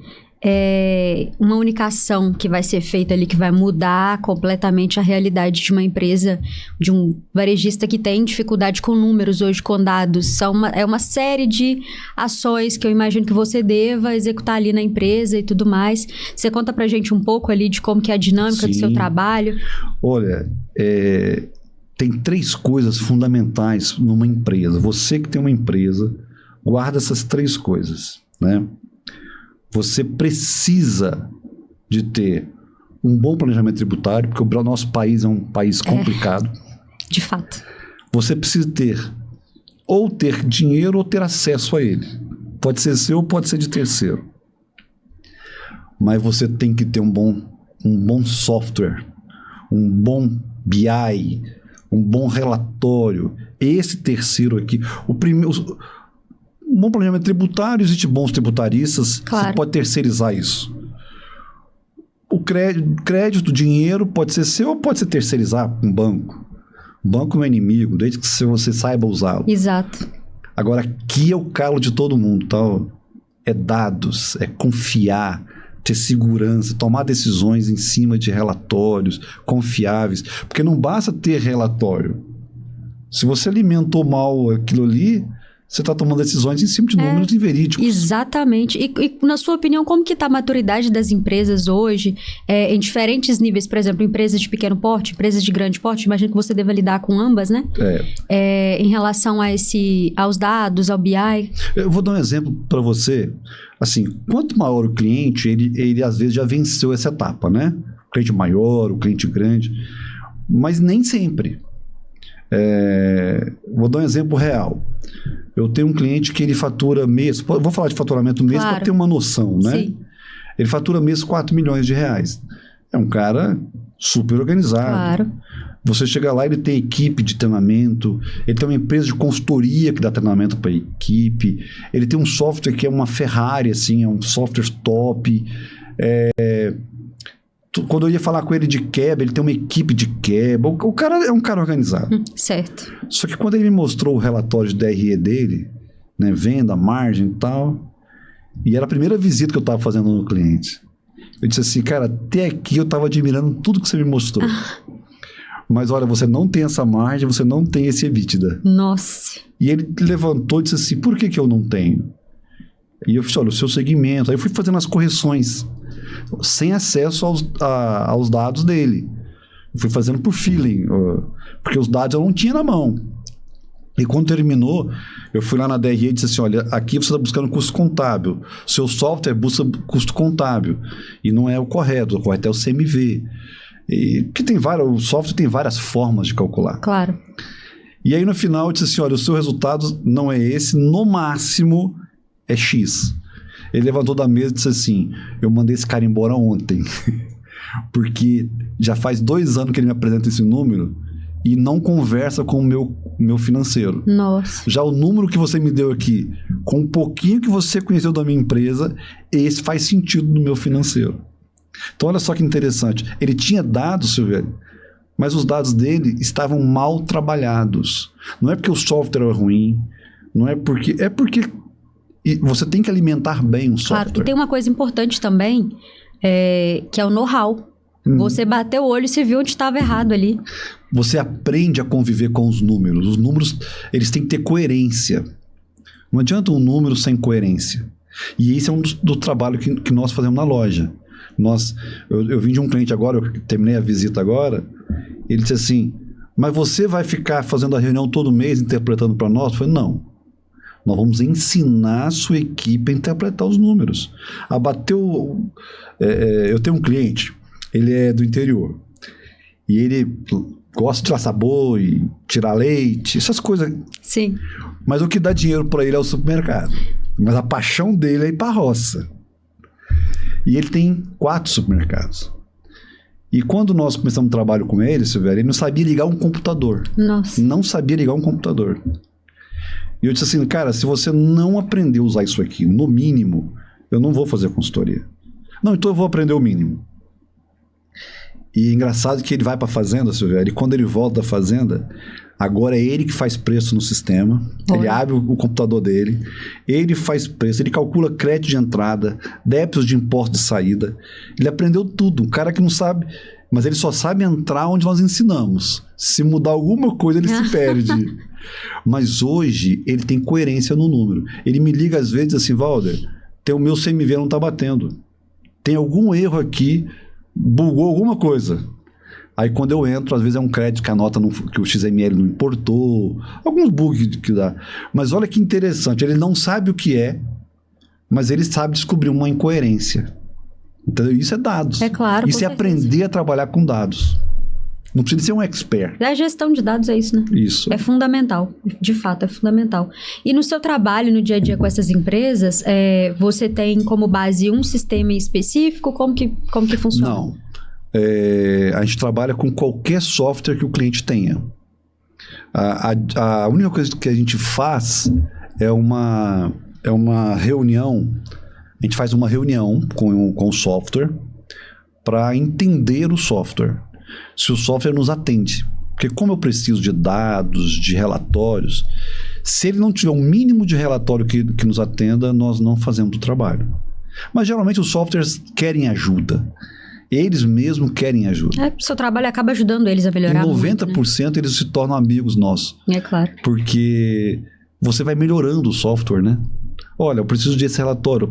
uma única ação que vai ser feita ali, que vai mudar completamente a realidade de uma empresa, de um varejista que tem dificuldade com números hoje, com dados. É uma série de ações que eu imagino que você deva executar ali na empresa e tudo mais. Você conta pra gente um pouco ali de como que é a dinâmica do seu trabalho? Olha, tem 3 coisas fundamentais numa empresa. Você que tem uma empresa, guarda essas 3 coisas, né? Você precisa de ter um bom planejamento tributário, porque o nosso país é um país complicado. De fato. Você precisa ou ter dinheiro ou ter acesso a ele. Pode ser seu ou pode ser de terceiro. Mas você tem que ter um bom software, um bom BI, um bom relatório. Esse terceiro aqui, um bom planejamento tributário, existe bons tributaristas, claro. Você pode terceirizar isso. O crédito, o dinheiro pode ser seu ou pode ser terceirizar com um banco. O banco não é inimigo, desde que você saiba usá-lo. Exato. Agora, aqui é o calo de todo mundo, tá? É dados, é confiar, ter segurança, tomar decisões em cima de relatórios confiáveis. Porque não basta ter relatório. Se você alimentou mal aquilo ali, você está tomando decisões em cima de números inverídicos. Exatamente. E na sua opinião, como que está a maturidade das empresas hoje, em diferentes níveis? Por exemplo, empresas de pequeno porte, empresas de grande porte, imagino que você deva lidar com ambas, né? Em relação aos dados, ao BI. Eu vou dar um exemplo para você. Assim, quanto maior o cliente, ele às vezes já venceu essa etapa, né? O cliente maior, o cliente grande. Mas nem sempre. Vou dar um exemplo real. Eu tenho um cliente que ele fatura mês... Vou falar de faturamento mês para ter uma noção, né? Sim. Ele fatura mês 4 milhões de reais. É um cara super organizado. Claro. Você chega lá, ele tem equipe de treinamento, ele tem uma empresa de consultoria que dá treinamento para a equipe, ele tem um software que é uma Ferrari, assim, é um software top. Quando eu ia falar com ele de quebra, ele tem uma equipe de quebra. O cara é um cara organizado. Certo. Só que quando ele me mostrou o relatório de DRE dele, né, venda, margem e tal, e era a primeira visita que eu estava fazendo no cliente. Eu disse assim, cara, até aqui eu estava admirando tudo que você me mostrou. Mas olha, você não tem essa margem, você não tem esse EBITDA. Nossa. E ele levantou e disse assim, por que eu não tenho? E eu falei, olha, o seu segmento. Aí eu fui fazendo as correções, sem acesso aos dados dele. Eu fui fazendo por feeling, porque os dados eu não tinha na mão. E quando terminou, eu fui lá na DRE e disse assim, olha, aqui você está buscando custo contábil. Seu software busca custo contábil. E não é o correto é o CMV. Porque o software tem várias formas de calcular. Claro. E aí no final eu disse assim, olha, o seu resultado não é esse, no máximo é X. Ele levantou da mesa e disse assim, eu mandei esse cara embora ontem, porque já faz 2 anos que ele me apresenta esse número e não conversa com o meu financeiro. Nossa. Já o número que você me deu aqui, com um pouquinho que você conheceu da minha empresa, esse faz sentido no meu financeiro. Então olha só que interessante, ele tinha dados, Silvério, mas os dados dele estavam mal trabalhados. Não é porque o software é ruim, não é porque... É porque você tem que alimentar bem o software. Claro, e tem uma coisa importante também, que é o know-how. Você bateu o olho e você viu onde estava errado ali. Você aprende a conviver com os números. Os números, eles têm que ter coerência. Não adianta um número sem coerência. E esse é um do trabalho que nós fazemos na loja. Eu vim de um cliente agora, eu terminei a visita agora, ele disse assim, mas você vai ficar fazendo a reunião todo mês interpretando para nós? Eu falei, não. Nós vamos ensinar a sua equipe a interpretar os números. Eu tenho um cliente, ele é do interior, e ele gosta de tirar sabor e tirar leite, essas coisas. Sim. Mas o que dá dinheiro para ele é o supermercado. Mas a paixão dele é ir para a roça. E ele tem 4 supermercados. E quando nós começamos o trabalho com ele, Silvério, ele não sabia ligar um computador. Nossa. Não sabia ligar um computador. E eu disse assim, cara, se você não aprender a usar isso aqui, no mínimo, eu não vou fazer consultoria. Não, então eu vou aprender o mínimo. E é engraçado que ele vai para a fazenda, Silvério, e quando ele volta da fazenda, Agora é ele que faz preço no sistema. Ele abre o computador dele, ele faz preço, ele calcula crédito de entrada, débitos de imposto de saída. Ele aprendeu tudo. Um cara que não sabe, mas ele só sabe entrar onde nós ensinamos. Se mudar alguma coisa, ele se perde. Mas hoje, ele tem coerência no número. Ele me liga às vezes assim, Valder, o meu CMV não está batendo. Tem algum erro aqui, bugou alguma coisa. Aí quando eu entro, às vezes é um crédito que a nota que o XML não importou, alguns bugs que dá. Mas olha que interessante, ele não sabe o que é, mas ele sabe descobrir uma incoerência. Então isso é dados. É claro. Isso é aprender a trabalhar com dados. Não precisa ser um expert. A gestão de dados é isso, né? Isso. É fundamental, de fato, é fundamental. E no seu trabalho, no dia a dia com essas empresas, você tem como base um sistema em específico? Como que funciona? Não. A gente trabalha com qualquer software que o cliente tenha. A única coisa que a gente faz é uma reunião. A gente faz uma reunião com o software para entender o software. Se o software nos atende. Porque como eu preciso de dados, de relatórios, se ele não tiver um mínimo de relatório que nos atenda, nós não fazemos o trabalho. Mas geralmente os softwares querem ajuda. Eles mesmos querem ajuda. Seu trabalho acaba ajudando eles a melhorar. Em 90% muito, né? Eles se tornam amigos nossos. É claro. Porque você vai melhorando o software, né? Olha, eu preciso desse relatório.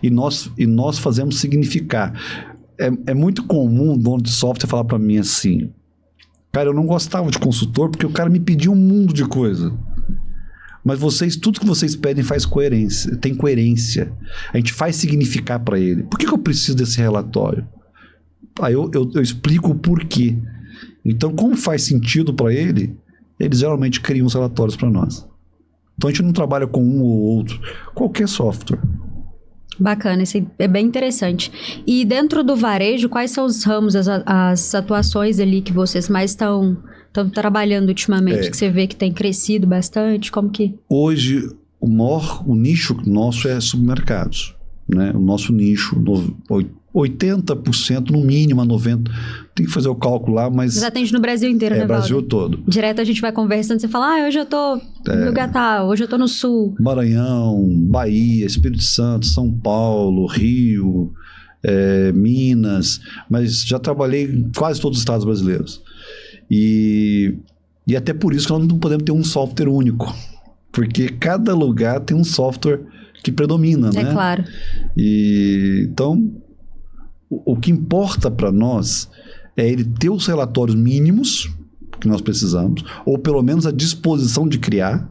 E nós fazemos significar. É muito comum o dono de software falar para mim assim, cara, eu não gostava de consultor porque o cara me pediu um mundo de coisa. Mas tudo que vocês pedem tem coerência. A gente faz significar para ele. Por que eu preciso desse relatório? Aí eu explico o porquê. Então, como faz sentido para ele, eles geralmente criam os relatórios para nós. Então, a gente não trabalha com um ou outro. Qualquer software. Bacana, isso é bem interessante. E dentro do varejo, quais são os ramos, as atuações ali que vocês mais estão trabalhando ultimamente, que você vê que tem crescido bastante? Como que... Hoje, o nicho nosso é supermercados. Né? O nosso nicho, 80% no mínimo, 90%. Tem que fazer o cálculo lá, mas... Mas atende no Brasil inteiro, né, Brasil Valder? todo. Direto a gente vai conversando, você fala, hoje eu tô no lugar tal, hoje eu tô no Sul. Maranhão, Bahia, Espírito Santo, São Paulo, Rio, Minas, mas já trabalhei em quase todos os estados brasileiros. E até por isso que nós não podemos ter um software único, porque cada lugar tem um software que predomina, né? É claro. Então, o que importa para nós é ele ter os relatórios mínimos que nós precisamos, ou pelo menos a disposição de criar.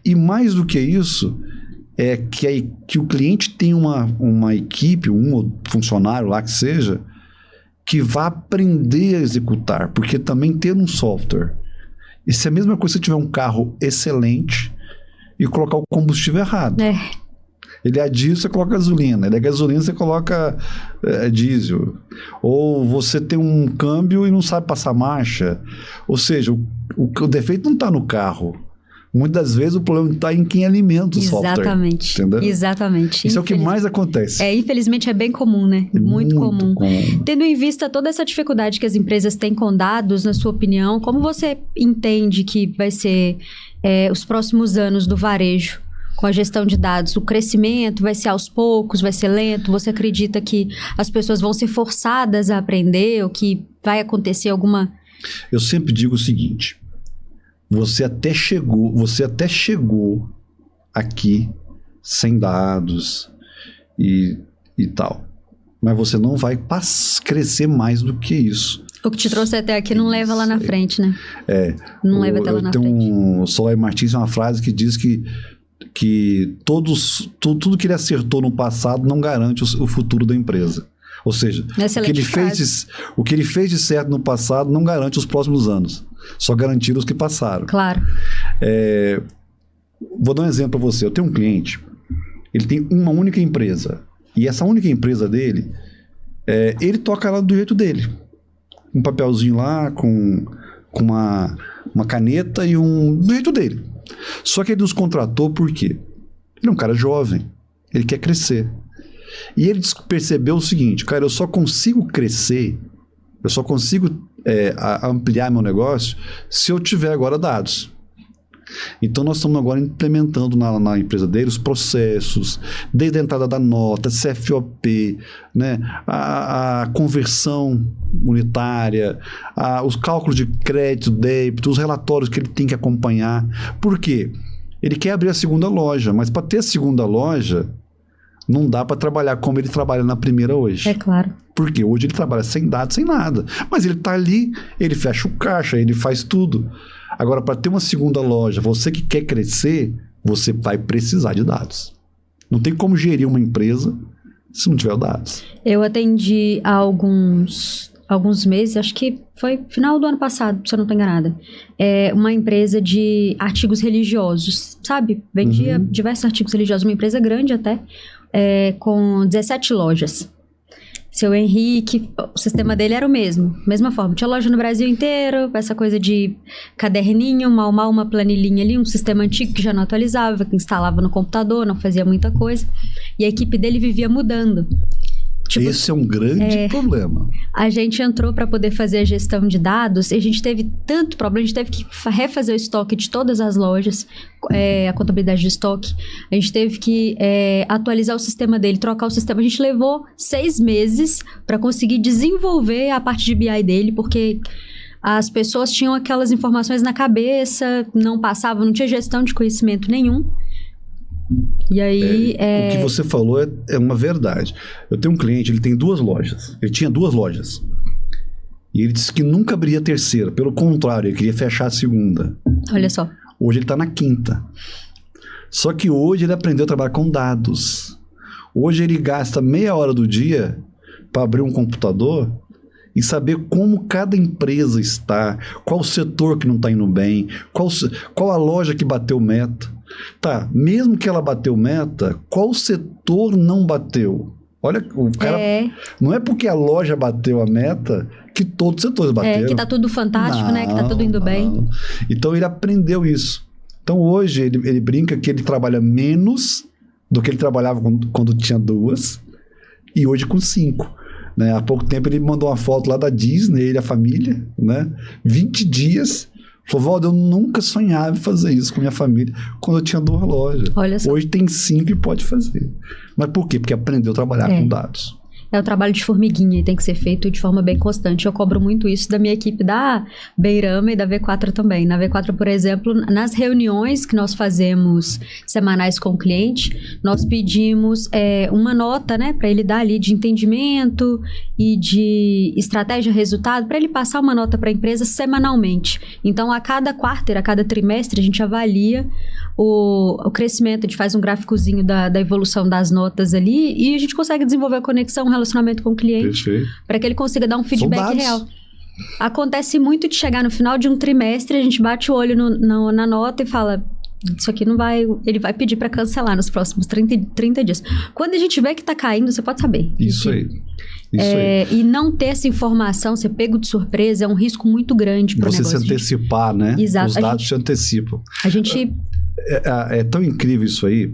E mais do que isso, é que o cliente tenha uma equipe, um funcionário lá que seja, que vá aprender a executar, porque também ter um software. Isso é a mesma coisa se tiver um carro excelente e colocar o combustível errado. Ele é diesel, você coloca gasolina. Ele é gasolina, você coloca diesel. Ou você tem um câmbio e não sabe passar marcha. Ou seja, o defeito não está no carro. Muitas das vezes o problema está em quem alimenta o software. Exatamente. Entendeu? Exatamente. Isso é o que mais acontece. Infelizmente é bem comum, né? Muito comum. Tendo em vista toda essa dificuldade que as empresas têm com dados, na sua opinião, como você entende que vai ser os próximos anos do varejo com a gestão de dados? O crescimento vai ser aos poucos, vai ser lento? Você acredita que as pessoas vão ser forçadas a aprender ou que vai acontecer alguma... Eu sempre digo o seguinte, você até chegou aqui sem dados e tal, mas você não vai crescer mais do que isso. O que te trouxe até aqui não leva lá na frente, né? Não leva até lá na frente. O Soler Martins tem uma frase que diz que tudo que ele acertou no passado não garante o futuro da empresa. Ou seja, o que ele fez de certo no passado não garante os próximos anos. Só garantiram os que passaram. Claro. Vou dar um exemplo para você. Eu tenho um cliente, ele tem uma única empresa. E essa única empresa dele, ele toca ela do jeito dele. Um papelzinho lá, com uma caneta e do jeito dele. Só que ele nos contratou por quê? Ele é um cara jovem, ele quer crescer. E ele percebeu o seguinte, cara, eu só consigo crescer Eu só consigo ampliar meu negócio se eu tiver agora dados. Então, nós estamos agora implementando na empresa dele os processos, desde a entrada da nota, CFOP, né, a conversão unitária, os cálculos de crédito, débito, os relatórios que ele tem que acompanhar. Por quê? Ele quer abrir a segunda loja, mas para ter a segunda loja, não dá para trabalhar como ele trabalha na primeira hoje. É claro. Porque hoje ele trabalha sem dados, sem nada. Mas ele está ali, ele fecha o caixa, ele faz tudo. Agora, para ter uma segunda loja, você que quer crescer, você vai precisar de dados. Não tem como gerir uma empresa se não tiver dados. Eu atendi há alguns meses, acho que foi final do ano passado, se eu não estou enganada, uma empresa de artigos religiosos, sabe? Vendia diversos artigos religiosos, uma empresa grande até, com 17 lojas. Seu Henrique, o sistema dele era o mesmo, mesma forma. Tinha loja no Brasil inteiro, essa coisa de caderninho, mal uma planilhinha ali, um sistema antigo que já não atualizava, que instalava no computador, não fazia muita coisa. E a equipe dele vivia mudando. Tipo, esse é um grande problema. A gente entrou para poder fazer a gestão de dados e a gente teve tanto problema, a gente teve que refazer o estoque de todas as lojas, a contabilidade de estoque. A gente teve que atualizar o sistema dele, trocar o sistema. A gente levou 6 meses para conseguir desenvolver a parte de BI dele, porque as pessoas tinham aquelas informações na cabeça, não passavam, não tinha gestão de conhecimento nenhum. E aí, o que você falou é uma verdade. Eu tenho um cliente, ele tem 2 lojas. Ele tinha 2 lojas. E ele disse que nunca abriria a terceira. Pelo contrário, ele queria fechar a segunda. Olha só. Hoje ele está na 5ª. Só que hoje ele aprendeu a trabalhar com dados. Hoje ele gasta meia hora do dia para abrir um computador e saber como cada empresa está, qual o setor que não está indo bem, qual a loja que bateu meta. Tá, mesmo que ela bateu meta, qual setor não bateu? Olha, o cara... Não é porque a loja bateu a meta que todos os setores bateram. Que tá tudo fantástico, né? Que tá tudo indo bem. Então, ele aprendeu isso. Então, hoje, ele brinca que ele trabalha menos do que ele trabalhava quando tinha 2 e hoje com 5. Né? Há pouco tempo, ele mandou uma foto lá da Disney, ele e a família, né? 20 dias... Falou, Valdo, eu nunca sonhava em fazer isso com minha família quando eu tinha 2 lojas. Olha só. Hoje tem 5 e pode fazer. Mas por quê? Porque aprendeu a trabalhar com dados. É o trabalho de formiguinha e tem que ser feito de forma bem constante. Eu cobro muito isso da minha equipe da Beirama e da V4 também. Na V4, por exemplo, nas reuniões que nós fazemos semanais com o cliente, nós pedimos uma nota, né, para ele dar ali de entendimento e de estratégia, resultado, para ele passar uma nota para a empresa semanalmente. Então, a cada quarter, a cada trimestre, a gente avalia o crescimento, a gente faz um gráficozinho da evolução das notas ali e a gente consegue desenvolver a conexão, relacionamento com o cliente para que ele consiga dar um feedback real. Acontece muito de chegar no final de um trimestre, a gente bate o olho na nota e fala, isso aqui não vai... Ele vai pedir para cancelar nos próximos 30 dias. Quando a gente vê que tá caindo, você pode saber. Isso aí. E não ter essa informação, ser pego de surpresa, é um risco muito grande para o negócio. Você se antecipar, né? Exato. Os dados se antecipam. A gente... É tão incrível isso aí.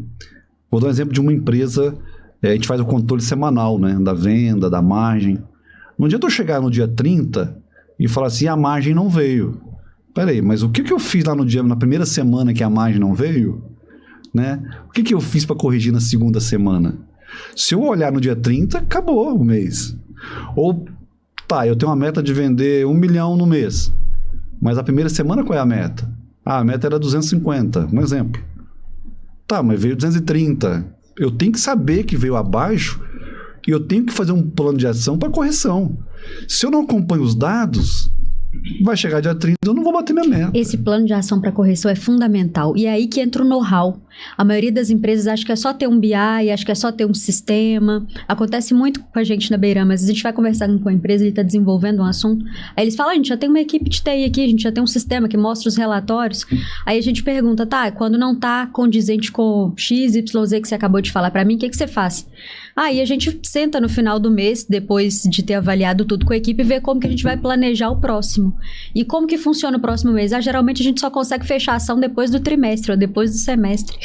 Vou dar um exemplo de uma empresa, a gente faz o controle semanal, né? Da venda, da margem. Não adianta eu chegar no dia 30 e falar assim, a margem não veio. Peraí, mas o que eu fiz lá na primeira semana que a margem não veio? Né? O que eu fiz para corrigir na segunda semana? Se eu olhar no dia 30, acabou o mês. Ou, eu tenho uma meta de vender 1 milhão no mês. Mas a primeira semana qual é a meta? A meta era 250, um exemplo. Mas veio 230. Eu tenho que saber que veio abaixo e eu tenho que fazer um plano de ação para correção. Se eu não acompanho os dados, vai chegar dia 30, eu não vou bater minha meta. Esse plano de ação para correção é fundamental. E é aí que entra o know-how. A maioria das empresas acha que é só ter um BI, acha que é só ter um sistema. Acontece muito com a gente na Beirama. Às vezes a gente vai conversando com a empresa, ele está desenvolvendo um assunto. Aí eles falam, a gente já tem uma equipe de TI aqui, a gente já tem um sistema que mostra os relatórios. Aí a gente pergunta, quando não está condizente com X, Y, Z que você acabou de falar para mim, o que você faz? Aí a gente senta no final do mês, depois de ter avaliado tudo com a equipe, e vê como que a gente vai planejar o próximo. E como que funciona o próximo mês? Geralmente a gente só consegue fechar a ação depois do trimestre ou depois do semestre.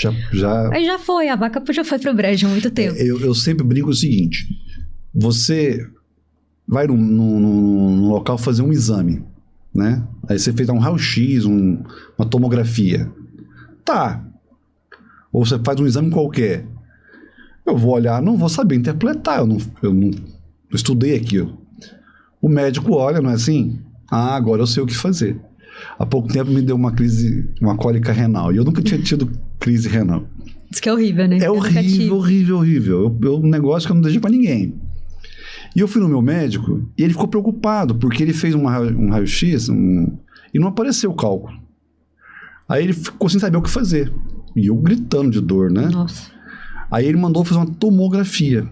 Aí já foi, a vaca já foi pro brejo há muito tempo. Eu sempre brinco o seguinte, você vai num local fazer um exame, né? Aí você fez um raio-x, uma tomografia. Tá. Ou você faz um exame qualquer. Eu vou olhar, não vou saber interpretar, eu não estudei aquilo. O médico olha, não é assim? Ah, agora eu sei o que fazer. Há pouco tempo me deu uma cólica renal, e eu nunca tinha tido crise renal. Isso que é horrível, né? É horrível. Um negócio que eu não deixo pra ninguém. E eu fui no meu médico, e ele ficou preocupado, porque ele fez um raio-x e não apareceu o cálculo. Aí ele ficou sem saber o que fazer. E eu gritando de dor, né? Nossa. Aí ele mandou fazer uma tomografia.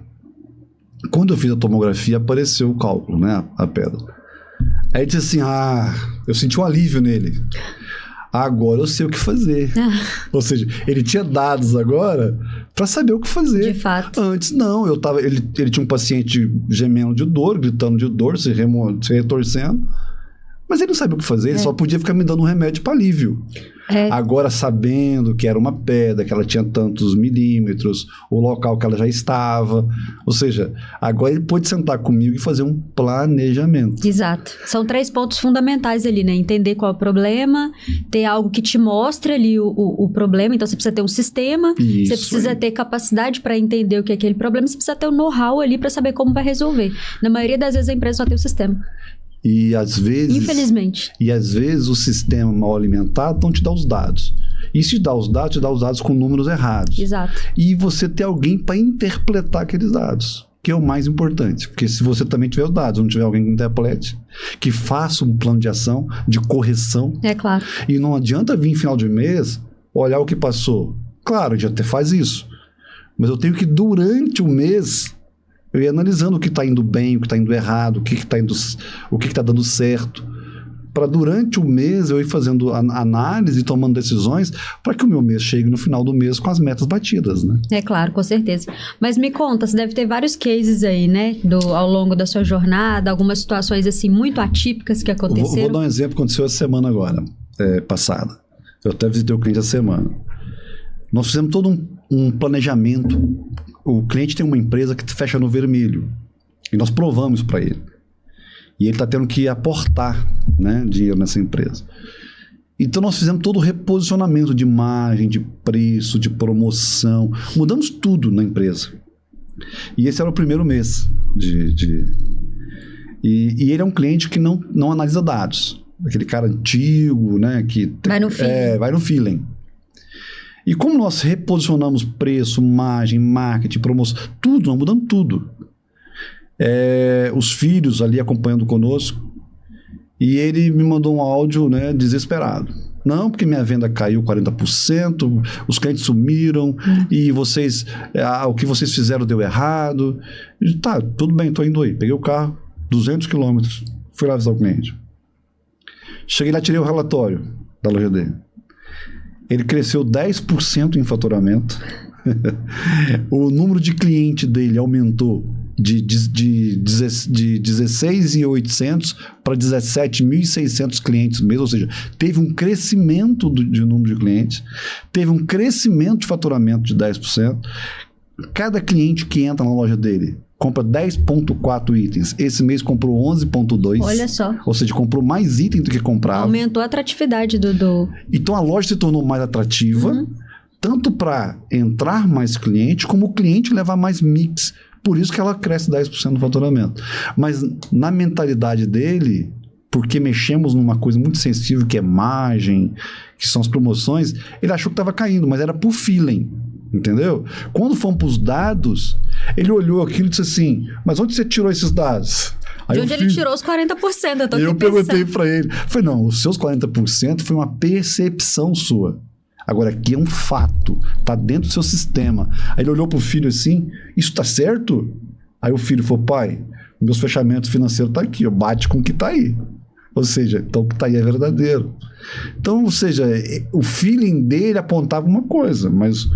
Quando eu fiz a tomografia, apareceu o cálculo, né? A pedra. Aí ele disse assim, eu senti um alívio nele. Agora eu sei o que fazer. Ou seja, ele tinha dados agora para saber o que fazer. De fato. Antes, não. Ele tinha um paciente gemendo de dor, gritando de dor, se retorcendo. Mas ele não sabia o que fazer, ele só podia ficar me dando um remédio para alívio. Agora, sabendo que era uma pedra, que ela tinha tantos milímetros, o local que ela já estava. Ou seja, agora ele pôde sentar comigo e fazer um planejamento. Exato. São 3 pontos fundamentais ali, né? Entender qual é o problema, ter algo que te mostre ali o problema. Então, você precisa ter um sistema, Isso você precisa aí. ter capacidade para entender o que é aquele problema, você precisa ter um know-how ali para saber como vai resolver. Na maioria das vezes, a empresa só tem o sistema. E às vezes... Infelizmente. E às vezes o sistema mal alimentado não te dá os dados. E se te dá os dados com números errados. Exato. E você ter alguém para interpretar aqueles dados, que é o mais importante. Porque se você também tiver os dados, não tiver alguém que interprete, que faça um plano de ação, de correção. É claro. E não adianta vir em final de mês, olhar o que passou. Claro, a gente até faz isso. Mas eu tenho que, durante o mês... eu ia analisando o que está indo bem, o que está indo errado, o que está dando certo. Para durante o mês eu ir fazendo análise e tomando decisões para que o meu mês chegue no final do mês com as metas batidas, né? É claro, com certeza. Mas me conta, você deve ter vários cases aí, né? Ao longo da sua jornada, algumas situações assim muito atípicas que aconteceram. Vou dar um exemplo que aconteceu essa semana agora, passada. Eu até visitei o cliente essa semana. Nós fizemos todo um planejamento. O cliente tem uma empresa que fecha no vermelho. E nós provamos para ele. E ele está tendo que aportar, né, dinheiro nessa empresa. Então nós fizemos todo o reposicionamento de imagem, de preço, de promoção. Mudamos tudo na empresa. E esse era o primeiro mês. E ele é um cliente que não analisa dados. Aquele cara antigo, né? Que vai no feeling. Vai no feeling. E como nós reposicionamos preço, imagem, marketing, promoção, tudo, nós mudamos tudo. Os filhos ali acompanhando conosco, e ele me mandou um áudio, né, desesperado. Não, porque minha venda caiu 40%, os clientes sumiram, e vocês, o que vocês fizeram deu errado. E, tá, tudo bem, tô indo aí. Peguei o carro, 200 quilômetros, fui lá avisar o cliente. Cheguei lá, tirei o relatório da loja dele. Ele cresceu 10% em faturamento. O número de cliente dele aumentou de 16.800 para 17.600 clientes mês, ou seja, teve um crescimento de número de clientes, teve um crescimento de faturamento de 10%. Cada cliente que entra na loja dele compra 10,4 itens. Esse mês comprou 11,2. Olha só. Ou seja, comprou mais itens do que comprava. Aumentou a atratividade do... Então a loja se tornou mais atrativa, tanto para entrar mais cliente, como o cliente levar mais mix. Por isso que ela cresce 10% no faturamento. Mas na mentalidade dele, porque mexemos numa coisa muito sensível, que é margem, que são as promoções, ele achou que estava caindo, mas era por feeling. Entendeu? Quando fomos para os dados, ele olhou aquilo e disse assim, mas onde você tirou esses dados? Aí de onde ele tirou os 40%? Eu perguntei para ele. Falei, não, os seus 40% foi uma percepção sua. Agora, aqui é um fato. Está dentro do seu sistema. Aí ele olhou para o filho assim, isso está certo? Aí o filho falou, pai, meus fechamentos financeiros estão aqui, bate com o que está aí. Ou seja, então o que está aí é verdadeiro. Então, ou seja, o feeling dele apontava uma coisa, mas...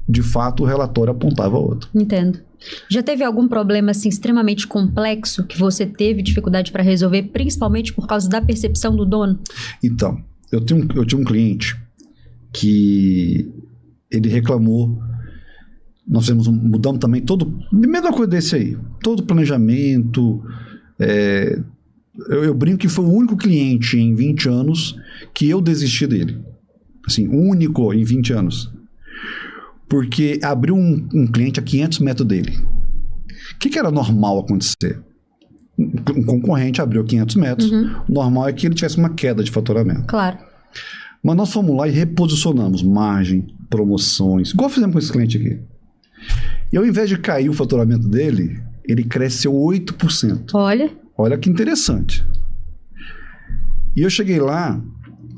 de fato, o relatório apontava outra. Entendo. Já teve algum problema assim, extremamente complexo que você teve dificuldade para resolver, principalmente por causa da percepção do dono? Então, eu tinha um cliente que ele reclamou, nós mudamos também mesma coisa desse aí, todo o planejamento. Eu brinco que foi o único cliente em 20 anos que eu desisti dele. Assim, único em 20 anos. Porque abriu um cliente a 500 metros dele. O que era normal acontecer? Um concorrente abriu 500 metros. O normal é que ele tivesse uma queda de faturamento. Claro. Mas nós fomos lá e reposicionamos margem, promoções, igual fizemos com esse cliente aqui. E ao invés de cair o faturamento dele, ele cresceu 8%. Olha que interessante. E eu cheguei lá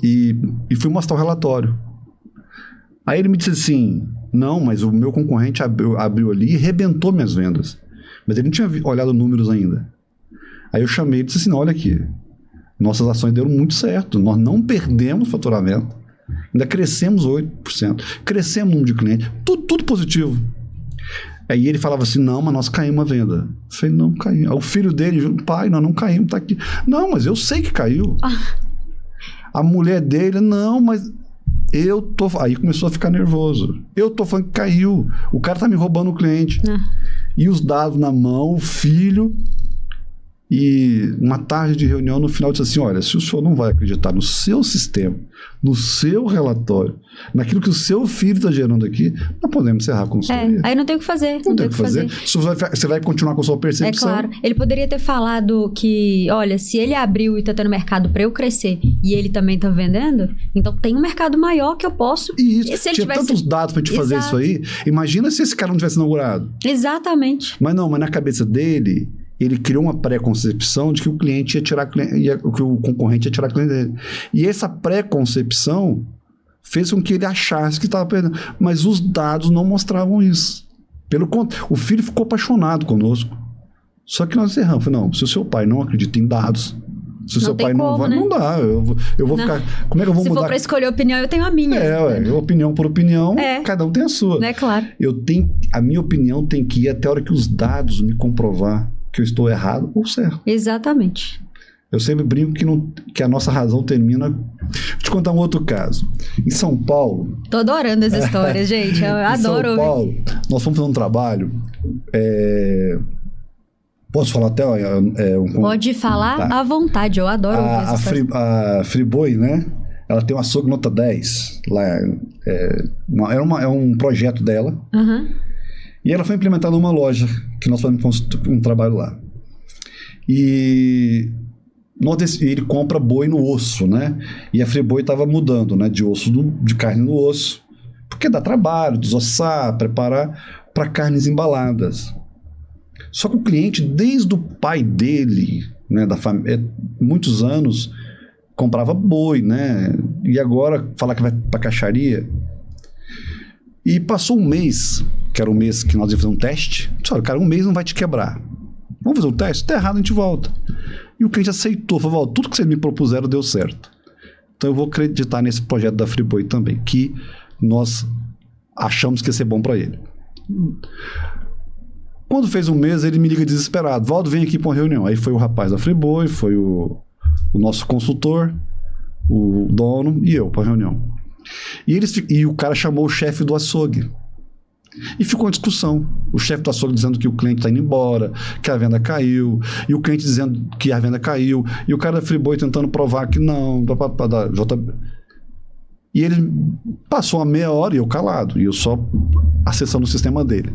e fui mostrar o relatório. Aí ele me disse assim, não, mas o meu concorrente abriu ali e rebentou minhas vendas. Mas ele não tinha olhado números ainda. Aí eu chamei e disse assim, não, olha aqui, nossas ações deram muito certo, nós não perdemos faturamento, ainda crescemos 8%, crescemos o número de clientes, tudo positivo. Aí ele falava assim, não, mas nós caímos a venda. Eu falei, não, caiu. Aí o filho dele, pai, nós não caímos, tá aqui. Não, mas eu sei que caiu. A mulher dele, não, mas eu tô... Aí começou a ficar nervoso. Eu tô falando que caiu. O cara tá me roubando o cliente. E os dados na mão, o filho... E uma tarde de reunião, no final, disse assim, olha, se o senhor não vai acreditar no seu sistema, no seu relatório, naquilo que o seu filho está gerando aqui, nós podemos encerrar a consultoria. Aí não tem o que fazer. Não tem o que fazer. Você vai continuar com a sua percepção. É claro. Ele poderia ter falado que, olha, se ele abriu e está tendo mercado para eu crescer e ele também está vendendo, então tem um mercado maior que eu posso... E se ele tivesse tantos dados para te fazer isso aí, imagina se esse cara não tivesse inaugurado. Exatamente. Mas na cabeça dele... Ele criou uma pré-concepção de que o cliente ia tirar que o concorrente ia tirar cliente dele. E essa pré-concepção fez com que ele achasse que estava perdendo. Mas os dados não mostravam isso. Pelo contrário, o filho ficou apaixonado conosco. Só que nós erramos. Falei, não, se o seu pai não acredita em dados, se o seu pai não vai, não dá. Eu vou ficar... Como é que eu vou mudar? Se for para escolher opinião, eu tenho a minha. Opinião por opinião, cada um tem a sua. É claro. A minha opinião tem que ir até a hora que os dados me comprovar que eu estou errado ou certo. Exatamente. Eu sempre brinco que a nossa razão termina... Vou te contar um outro caso. Em São Paulo... Tô adorando essa história, gente. Eu adoro. Em São Paulo, nós fomos fazer um trabalho... Posso falar até... Pode falar à vontade. Eu adoro ouvir essa história. A Friboi, né? Ela tem um açougue nota 10. Lá, é um projeto dela. E ela foi implementada numa loja que nós fazemos um trabalho lá. E ele compra boi no osso, né? E a Friboi estava mudando, né? De carne no osso. Porque dá trabalho, desossar, preparar para carnes embaladas. Só que o cliente, desde o pai dele, né? Da família, muitos anos, comprava boi, né? E agora falar que vai para caixaria. E passou um mês... que era o mês que nós íamos fazer um teste. Olha, cara, um mês não vai te quebrar. Vamos fazer um teste? Tá errado, a gente volta. E o cliente aceitou. Falou, tudo que vocês me propuseram deu certo. Então eu vou acreditar nesse projeto da Friboi também, que nós achamos que ia ser bom para ele. Quando fez um mês, ele me liga desesperado. Valdo, vem aqui para uma reunião. Aí foi o rapaz da Friboi, foi o nosso consultor, o dono e eu para a reunião. E o cara chamou o chefe do açougue. E ficou uma discussão. O chefe do açougue dizendo que o cliente está indo embora, que a venda caiu, e o cliente dizendo que a venda caiu, e o cara da Friboi tentando provar que não, da JB. E ele passou uma meia hora e eu calado, e eu só acessando o sistema dele.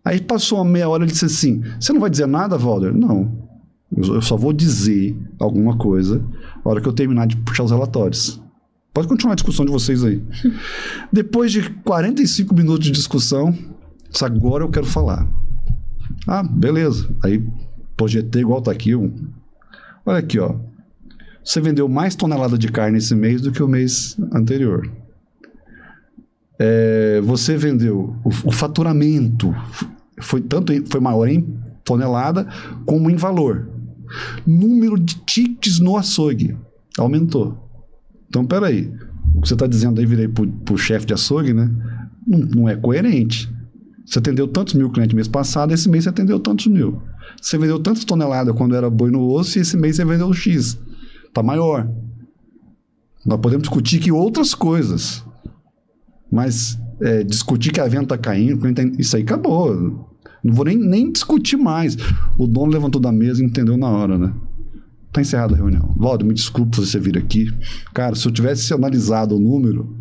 Aí passou uma meia hora e ele disse assim, você não vai dizer nada, Valder? Não, eu só vou dizer alguma coisa na hora que eu terminar de puxar os relatórios. Pode continuar a discussão de vocês aí. Depois de 45 minutos de discussão, agora eu quero falar. Ah, beleza. Aí, projetei igual tá aqui. Olha aqui, ó. Você vendeu mais tonelada de carne esse mês do que o mês anterior. Você vendeu... O faturamento foi maior em tonelada como em valor. Número de tickets no açougue aumentou. Então, peraí, o que você está dizendo aí, virei pro chefe de açougue, né? Não é coerente. Você atendeu tantos mil clientes mês passado, esse mês você atendeu tantos mil. Você vendeu tantas toneladas quando era boi no osso e esse mês você vendeu X. Está maior. Nós podemos discutir que outras coisas. Mas discutir que a venda está caindo, isso aí acabou. Não vou nem discutir mais. O dono levantou da mesa e entendeu na hora, né? Tá encerrada a reunião. Valdo, me desculpe você vir aqui. Cara, se eu tivesse analisado o número,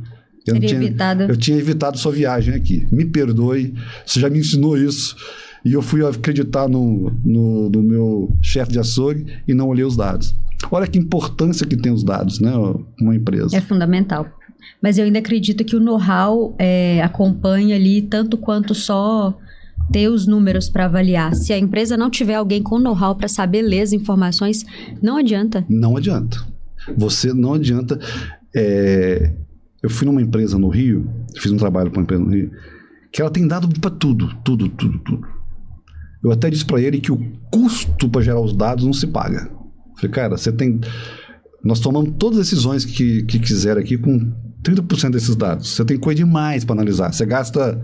eu tinha evitado sua viagem aqui. Me perdoe, você já me ensinou isso. E eu fui acreditar no meu chefe de açougue e não olhei os dados. Olha que importância que tem os dados, né? Uma empresa. É fundamental. Mas eu ainda acredito que o know-how acompanha ali tanto quanto só ter os números para avaliar. Se a empresa não tiver alguém com know-how para saber ler as informações, não adianta. Não adianta. Você não adianta. Eu fui numa empresa no Rio, fiz um trabalho para uma empresa no Rio, que ela tem dado para tudo. Eu até disse para ele que o custo para gerar os dados não se paga. Falei, cara, nós tomamos todas as decisões que quiser aqui com 30% desses dados. Você tem coisa demais para analisar. Você gasta...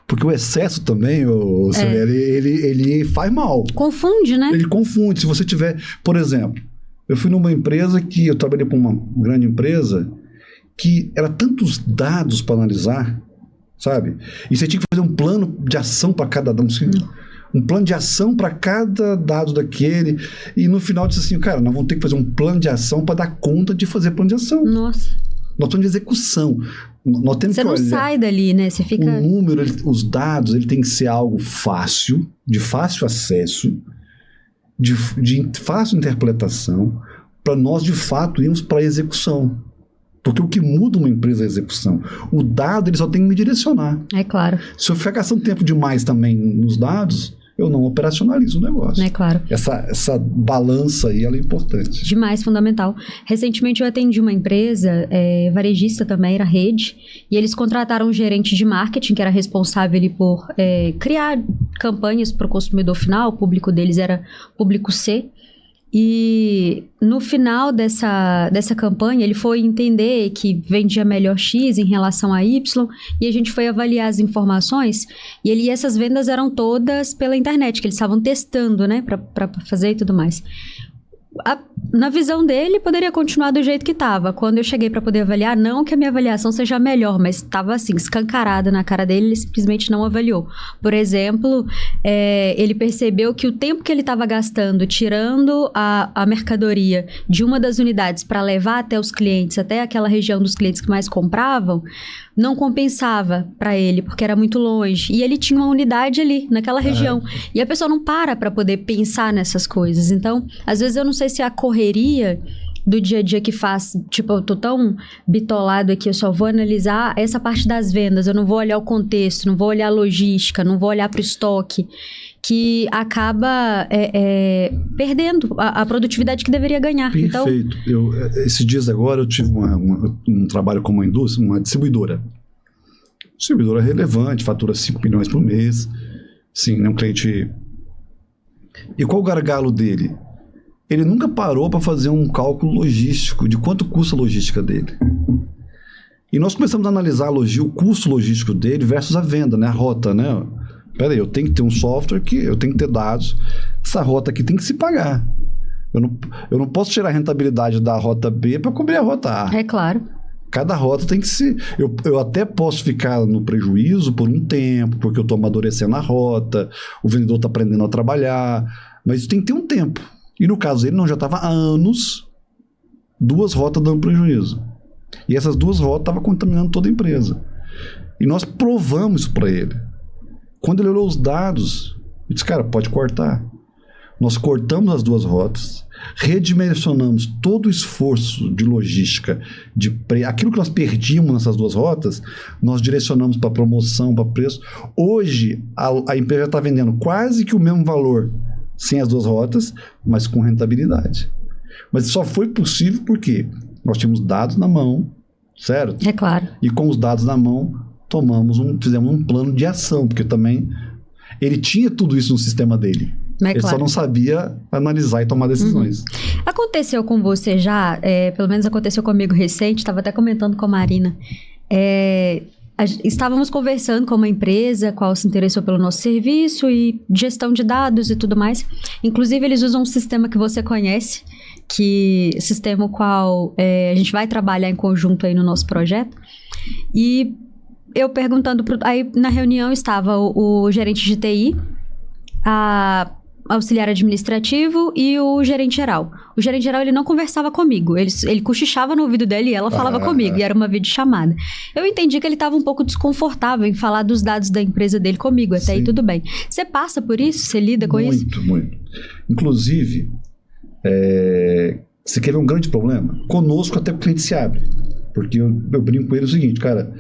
Porque o excesso também, ele faz mal. Confunde, né? Ele confunde. Se você tiver... Por exemplo, eu fui numa empresa que... Eu trabalhei para uma grande empresa que era tantos dados para analisar, sabe? E você tinha que fazer um plano de ação para cada dado. Um plano de ação para cada dado daquele. E no final disse assim, cara, nós vamos ter que fazer um plano de ação para dar conta de fazer plano de ação. Nossa. Nós estamos de execução. Nós temos Você que não sai dali, né? Você fica... O número, os dados, ele tem que ser algo fácil, de fácil acesso, de fácil interpretação, para nós, de fato, irmos para a execução. Porque o que muda uma empresa é a execução. O dado, ele só tem que me direcionar. É claro. Se eu ficar gastando tempo demais também nos dados, eu não operacionalizo o negócio. É claro. Essa balança aí, ela é importante. Demais, fundamental. Recentemente eu atendi uma empresa, varejista também, era rede, e eles contrataram um gerente de marketing, que era responsável ali por criar campanhas para o consumidor final, o público deles era público C. E no final dessa campanha, ele foi entender que vendia melhor X em relação a Y, e a gente foi avaliar as informações, e essas vendas eram todas pela internet, que eles estavam testando, né, para fazer e tudo mais. Na visão dele, poderia continuar do jeito que estava. Quando eu cheguei para poder avaliar, não que a minha avaliação seja melhor, mas estava assim, escancarada na cara dele, ele simplesmente não avaliou. Por exemplo, ele percebeu que o tempo que ele estava gastando tirando a mercadoria de uma das unidades para levar até os clientes, até aquela região dos clientes que mais compravam, não compensava para ele, porque era muito longe. E ele tinha uma unidade ali, naquela região. E a pessoa não para poder pensar nessas coisas. Então, às vezes eu não sei se a correria do dia a dia que faz, tipo, eu tô tão bitolado aqui, eu só vou analisar essa parte das vendas, eu não vou olhar o contexto, não vou olhar a logística, não vou olhar para o estoque, que acaba perdendo a produtividade que deveria ganhar. Perfeito. Então, esses dias agora eu tive um trabalho com uma indústria, uma distribuidora. Distribuidora relevante, fatura 5 milhões por mês. Sim, né, um cliente... E qual o gargalo dele? Ele nunca parou para fazer um cálculo logístico de quanto custa a logística dele. E nós começamos a analisar o custo logístico dele versus a venda, né? A rota, né? Peraí, eu tenho que ter um software que eu tenho que ter dados. Essa rota aqui tem que se pagar. Eu não posso tirar a rentabilidade da rota B para cobrir a rota A. É claro. Cada rota tem que ser... Eu até posso ficar no prejuízo por um tempo, porque eu estou amadurecendo a rota, o vendedor está aprendendo a trabalhar, mas isso tem que ter um tempo. E no caso dele, não, já estava há anos 2 rotas dando prejuízo. E essas 2 rotas estavam contaminando toda a empresa. E nós provamos isso para ele. Quando ele olhou os dados, ele disse, cara, pode cortar. Nós cortamos as 2 rotas, redimensionamos todo o esforço de logística, aquilo que nós perdíamos nessas 2 rotas, nós direcionamos para promoção, para preço. Hoje, a empresa está vendendo quase que o mesmo valor sem as 2 rotas, mas com rentabilidade. Mas só foi possível porque nós tínhamos dados na mão, certo? É claro. E com os dados na mão, fizemos um plano de ação, porque também ele tinha tudo isso no sistema dele. Ele só não sabia analisar e tomar decisões. Aconteceu com você já, pelo menos aconteceu comigo recente, estava até comentando com a Marina, estávamos conversando com uma empresa, qual se interessou pelo nosso serviço e gestão de dados e tudo mais. Inclusive, eles usam um sistema que você conhece, sistema qual a gente vai trabalhar em conjunto aí no nosso projeto. E eu perguntando, aí na reunião estava o gerente de TI, a auxiliar administrativo e o gerente geral. O gerente geral, ele não conversava comigo. Ele cochichava no ouvido dele e ela falava comigo. E era uma videochamada. Eu entendi que ele estava um pouco desconfortável em falar dos dados da empresa dele comigo. Até aí tudo bem. Você passa por isso? Você lida com isso? Muito. Inclusive, você quer ver um grande problema? Conosco até o cliente se abre. Porque eu brinco com ele o seguinte, cara...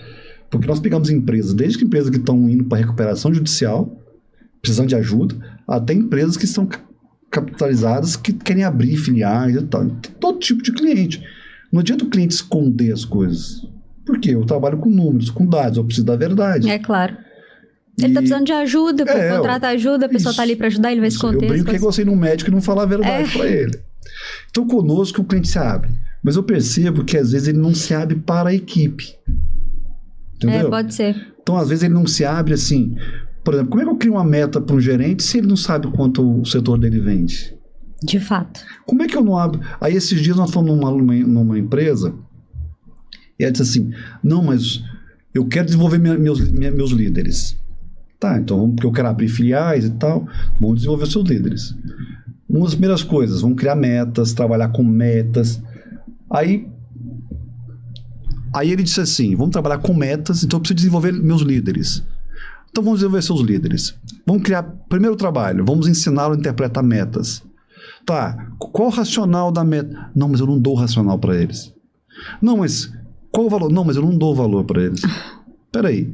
Porque nós pegamos empresas, desde que empresas que estão indo para recuperação judicial, precisando de ajuda, até empresas que estão capitalizadas, que querem abrir filiais e tal. Todo tipo de cliente. Não adianta o cliente esconder as coisas. Por quê? Eu trabalho com números, com dados, eu preciso da verdade. É claro. Ele está precisando de ajuda, contrata ajuda, a pessoa está ali para ajudar, ele vai esconder. Eu brinco que é você ir no médico e não falar a verdade para ele. Então, conosco, o cliente se abre. Mas eu percebo que, às vezes, ele não se abre para a equipe. Entendeu? Pode ser. Então, às vezes, ele não se abre assim... Por exemplo, como é que eu crio uma meta para um gerente se ele não sabe quanto o setor dele vende? De fato. Como é que eu não abro? Aí, esses dias, nós fomos numa empresa e ela disse assim, não, mas eu quero desenvolver meus líderes. Tá, então, porque eu quero abrir filiais e tal, vamos desenvolver seus líderes. Uma das primeiras coisas, vamos criar metas, trabalhar com metas. Aí ele disse assim, vamos trabalhar com metas, então eu preciso desenvolver meus líderes. Então vamos desenvolver seus líderes. Vamos criar primeiro trabalho, vamos ensiná-lo a interpretar metas. Tá, qual o racional da meta? Não, mas eu não dou racional para eles. Não, mas qual o valor? Não, mas eu não dou valor para eles. Peraí.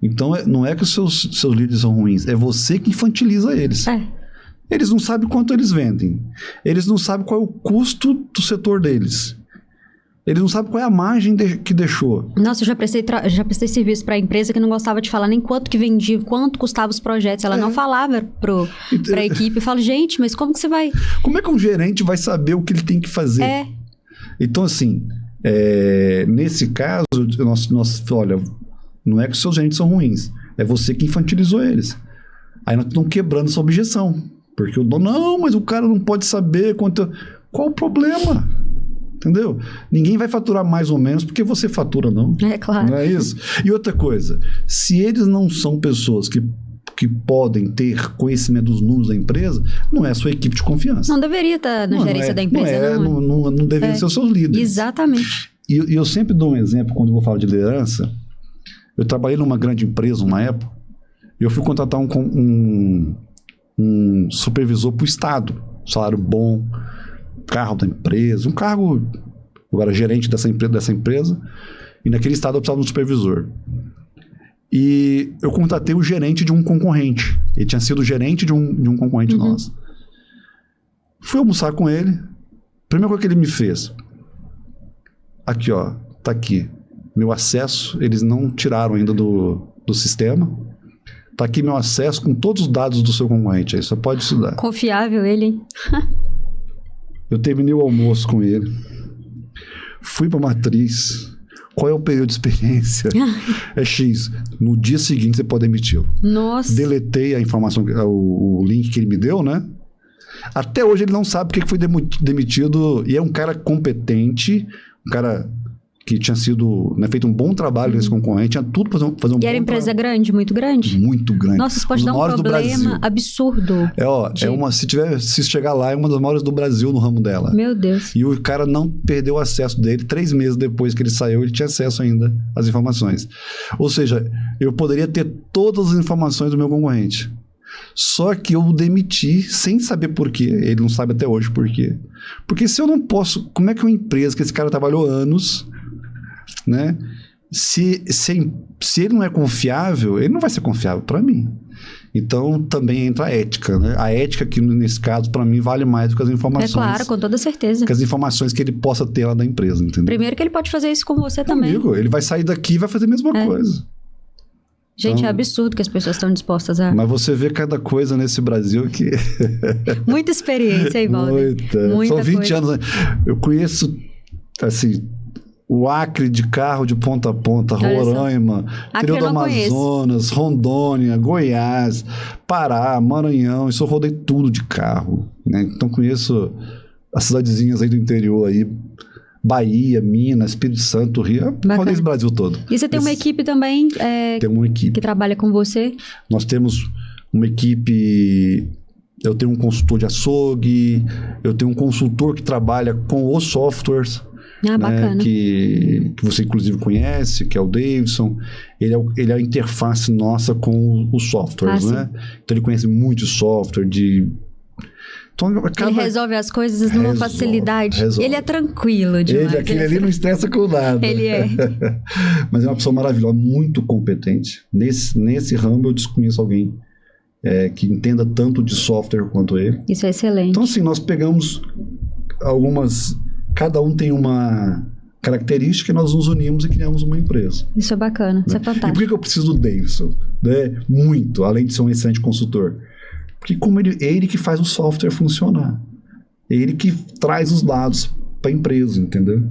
Então não é que os seus líderes são ruins, é você que infantiliza eles. Eles não sabem quanto eles vendem. Eles não sabem qual é o custo do setor deles. Eles não sabem qual é a margem que deixou. Nossa, eu já prestei serviço para a empresa que não gostava de falar nem quanto que vendia, quanto custava os projetos. Ela não falava para a equipe. Eu falo, gente, mas como que você vai... Como é que um gerente vai saber o que ele tem que fazer? Então, assim, nesse caso, olha, não é que os seus gerentes são ruins. É você que infantilizou eles. Aí nós estamos quebrando essa objeção. Porque o dono, não, mas o cara não pode saber quanto... Qual o problema? Entendeu? Ninguém vai faturar mais ou menos porque você fatura, não. É claro. Não é isso? E outra coisa, se eles não são pessoas que podem ter conhecimento dos números da empresa, não é a sua equipe de confiança. Não deveria estar na gerência da empresa, não deveria ser os seus líderes. Exatamente. E eu sempre dou um exemplo quando eu vou falar de liderança. Eu trabalhei numa grande empresa, uma época, e eu fui contratar um supervisor para o Estado. Salário bom, carro da empresa, um cargo... Eu era gerente dessa empresa, e naquele estado eu precisava de um supervisor. E eu contratei o gerente de um concorrente. Ele tinha sido gerente de um concorrente nosso. Fui almoçar com ele. Primeira coisa que ele me fez. Aqui, ó. Tá aqui. Meu acesso, eles não tiraram ainda do sistema. Tá aqui meu acesso com todos os dados do seu concorrente. Aí você pode estudar. Confiável ele, hein? Eu terminei o almoço com ele. Fui pra matriz. Qual é o período de experiência? É X. No dia seguinte você pode emitir. Nossa. Deletei a informação, o link que ele me deu, né? Até hoje ele não sabe porque que foi demitido. E é um cara competente, um cara que tinha sido, né, feito um bom trabalho nesse concorrente, tinha tudo para fazer um bom trabalho. E era empresa grande, muito grande? Muito grande. Nossa, isso pode dar um problema absurdo. Se chegar lá, é uma das maiores do Brasil no ramo dela. Meu Deus. E o cara não perdeu o acesso dele. 3 meses depois que ele saiu, ele tinha acesso ainda às informações. Ou seja, eu poderia ter todas as informações do meu concorrente. Só que eu o demiti sem saber por quê. Ele não sabe até hoje por quê. Porque se eu não posso... Como é que uma empresa que esse cara trabalhou anos... né? Se ele não é confiável, ele não vai ser confiável para mim. Então também entra a ética, né? A ética que nesse caso para mim vale mais do que as informações. É claro, com toda certeza. Que as informações que ele possa ter lá da empresa, entendeu? Primeiro que ele pode fazer isso com você também. Ele vai sair daqui e vai fazer a mesma coisa. Gente, é absurdo que as pessoas estão dispostas a... Mas você vê cada coisa nesse Brasil que... Muita experiência aí, Valder. Muita. São 20 anos. Eu conheço, assim... O Acre de carro de ponta a ponta, Roraima, interior do Amazonas, Rondônia, Goiás, Pará, Maranhão. Isso eu rodei tudo de carro, né? Então conheço as cidadezinhas aí do interior aí, Bahia, Minas, Espírito Santo, Rio, rodei esse Brasil todo. E você tem uma equipe também tem uma equipe que trabalha com você? Nós temos uma equipe... Eu tenho um consultor de açougue, eu tenho um consultor que trabalha com os softwares, bacana. Que você inclusive conhece, que é o Davidson. Ele é a interface nossa com os softwares, né? Então ele conhece muito de software, Então, ele resolve as coisas numa facilidade. Ele é tranquilo demais. Aquele ali não estressa com nada. Ele é. Mas é uma pessoa maravilhosa, muito competente. Nesse ramo eu desconheço alguém que entenda tanto de software quanto ele. Isso é excelente. Então, assim, nós pegamos algumas... Cada um tem uma característica e nós nos unimos e criamos uma empresa. Isso é bacana, isso é fantástico. E por que eu preciso do Davidson? Né? Muito, além de ser um excelente consultor. Porque como ele que faz o software funcionar. Ele que traz os dados para a empresa, entendeu?